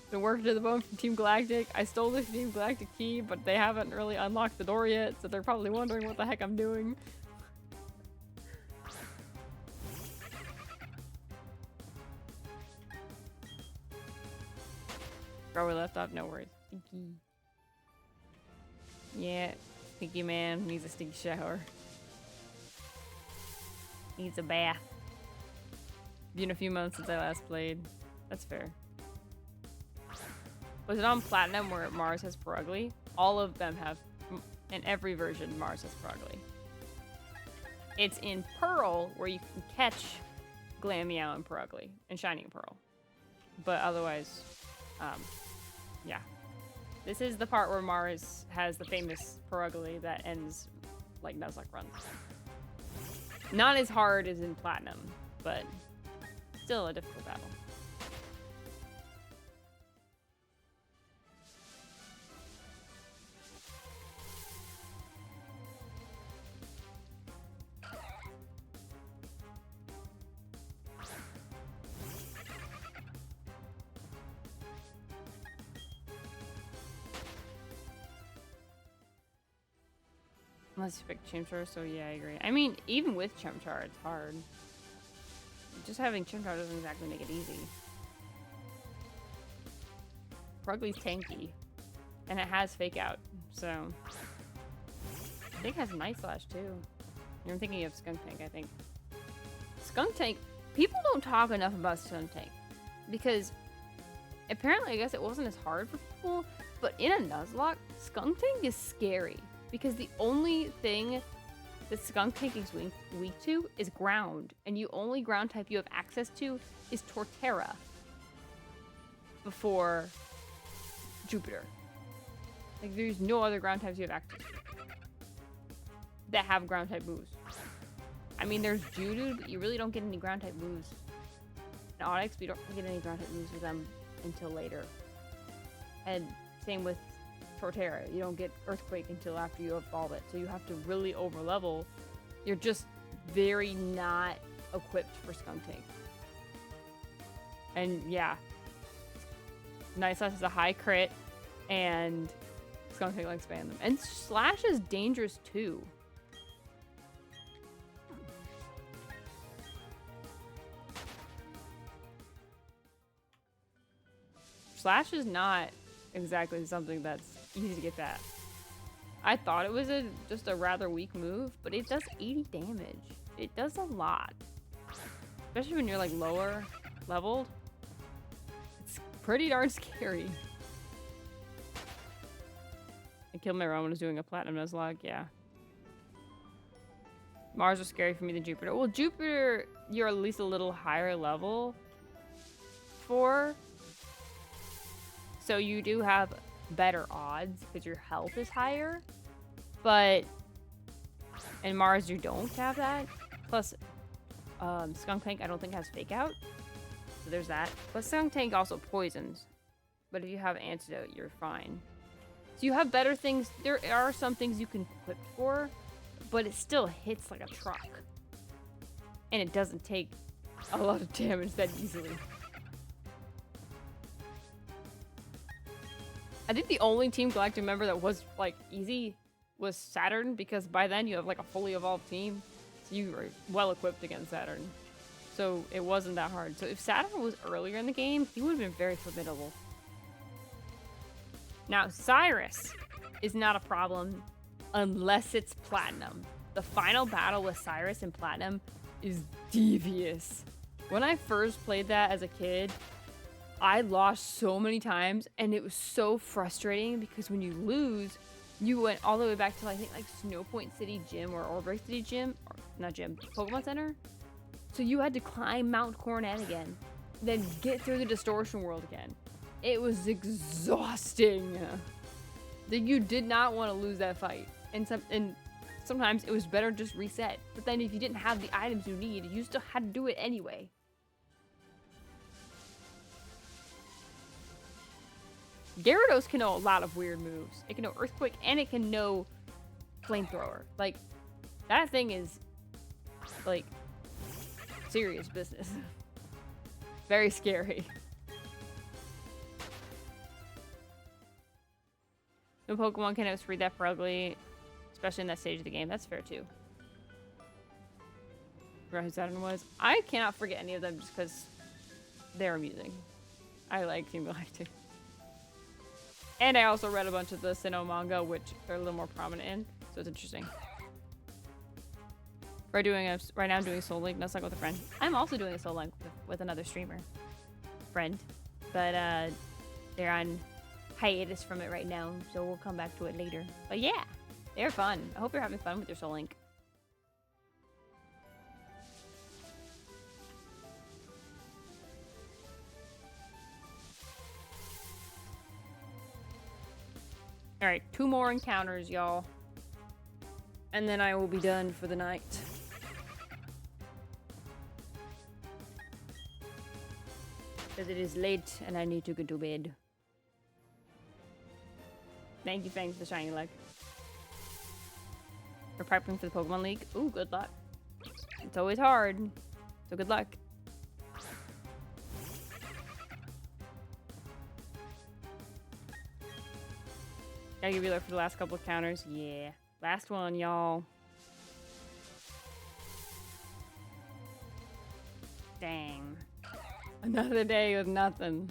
[SPEAKER 1] Been working to the bone from Team Galactic. I stole the Team Galactic key, but they haven't really unlocked the door yet, so they're probably wondering what the heck I'm doing. Probably left off, no worries. Stinky. Yeah, stinky man needs a stinky shower. Needs a bath. Been a few months since I last played. That's fair. Was it on Platinum where Mars has Perugly? All of them have, in every version, Mars has Perugly. It's in Pearl where you can catch Glameow and Perugly, and Shining Pearl. But otherwise, yeah. This is the part where Mars has the famous Perugly that ends like Nuzlocke runs. Not as hard as in Platinum, but still a difficult battle. Unless you pick Chimchar, so yeah, I agree. I mean, even with Chimchar, it's hard. Just having Chimchar doesn't exactly make it easy. Perugly's tanky. And it has Fake Out, so... I think it has Night Slash, too. I'm thinking of Skunk Tank, I think. Skunk Tank... People don't talk enough about Skunk Tank. Because... Apparently, I guess it wasn't as hard for people, but in a Nuzlocke, Skunk Tank is scary. Because the only thing that Skunk Tank is weak to is ground. And the only ground type you have access to is Torterra. Before Jupiter. Like, there's no other ground types you have access to that have ground type moves. I mean, there's Judo, but you really don't get any ground type moves. In Onyx, we don't get any ground type moves with them until later. And same with Torterra. You don't get Earthquake until after you evolve it, so you have to really overlevel. You're just very not equipped for Skunk Tank. And yeah, Night Slash is a high crit, and Skunk Tank like spam them. And Slash is dangerous too. Slash is not exactly something that's easy to get that. I thought it was just a rather weak move, but it does 80 damage. It does a lot. Especially when you're like lower leveled. It's pretty darn scary. I killed my Roman was doing a platinum Nuzlocke, yeah. Mars was scary for me than Jupiter. Well, Jupiter, you're at least a little higher level for. So you do have better odds because your health is higher. But in Mars, you don't have that. Plus, Skunk Tank I don't think has Fake Out. So there's that. But Skunk Tank also poisons. But if you have Antidote, you're fine. So you have better things. There are some things you can equip for, but it still hits like a truck. And it doesn't take a lot of damage that easily. I think the only Team Galactic member that was like easy was Saturn, because by then you have like a fully evolved team. So you were well equipped against Saturn. So it wasn't that hard. So if Saturn was earlier in the game, he would have been very formidable. Now, Cyrus is not a problem unless it's Platinum. The final battle with Cyrus in Platinum is devious. When I first played that as a kid, I lost so many times, and it was so frustrating because when you lose, you went all the way back to, I think, like Snow Point City Gym or Orbreak City Gym, or not Gym, Pokemon Center. So you had to climb Mount Coronet again, then get through the Distortion World again. It was exhausting. You did not want to lose that fight, and sometimes it was better just reset. But then if you didn't have the items you need, you still had to do it anyway. Gyarados can know a lot of weird moves. It can know Earthquake, and it can know Flamethrower. Like, that thing is, like, serious business. Very scary. No Pokemon can outspeed that for ugly, especially in that stage of the game. That's fair, too. Forgot who Saturn was. I cannot forget any of them just because they're amusing. I like Team Galactic. And I also read a bunch of the Sinnoh manga, which they're a little more prominent in, so it's interesting. Right now I'm doing a Soul Link, that's like with a friend. I'm also doing a Soul Link with another streamer friend, but they're on hiatus from it right now, so we'll come back to it later. But yeah, they're fun. I hope you're having fun with your Soul Link. Alright, 2 more encounters, y'all. And then I will be done for the night. Because it is late and I need to go to bed. Thank you, Fang, for the shiny luck. We're prepping for the Pokemon League. Ooh, good luck. It's always hard, so good luck. Gotta give you luck for the last couple of counters. Yeah. Last one, y'all. Dang. Another day with nothing.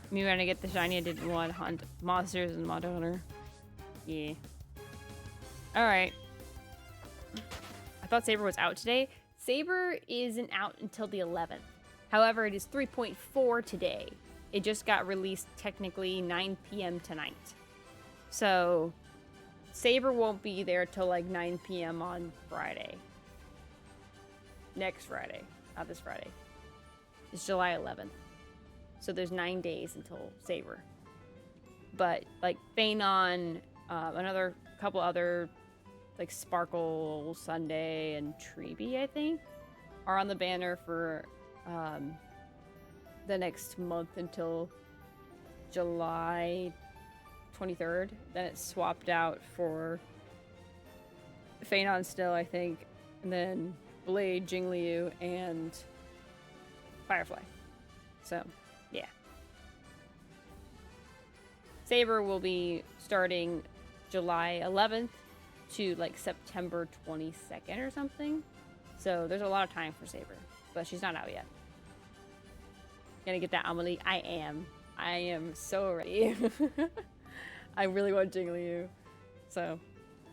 [SPEAKER 1] Me when I get the shiny, I didn't want to hunt monsters in Monster Hunter. Yeah. Alright. I thought Saber was out today. Saber isn't out until the 11th. However, it is 3.4 today. It just got released technically 9 p.m. tonight. So, Saber won't be there till like 9 p.m. on Friday. Next Friday. Not this Friday. It's July 11th. So there's 9 days until Saber. But, like, Phanon, another couple other, like, Sparkle, Sunday, and Treebee, I think, are on the banner for the next month until July 23rd. Then it's swapped out for Phanon still, I think. And then Blade, Jingliu, and Firefly. So, yeah. Saber will be starting July 11th to like September 22nd or something. So there's a lot of time for Saber, but she's not out yet. Gonna get that Amelie. I am so ready. I really want Jigglypuff. So,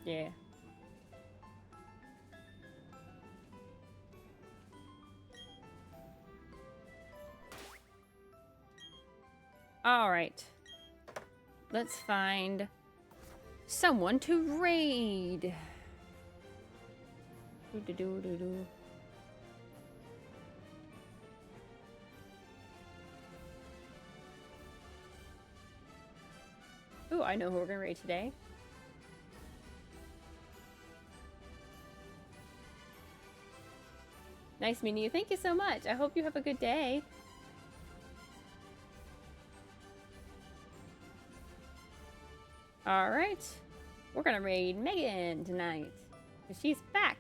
[SPEAKER 1] yeah. All right. Let's find someone to raid. Ooh, I know who we're gonna raid today. Nice meeting you. Thank you so much. I hope you have a good day. All right. We're gonna raid Megan tonight, because she's back.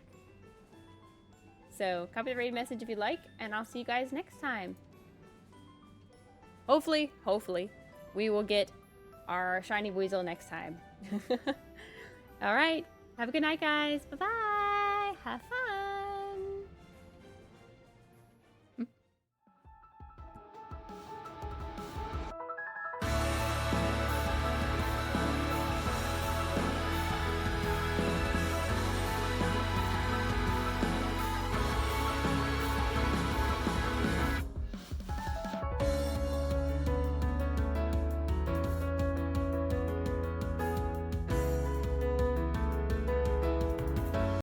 [SPEAKER 1] So copy the raid message if you'd like, and I'll see you guys next time. Hopefully, we will get our shiny Buizel next time. All right. Have a good night, guys. Bye-bye. Have fun.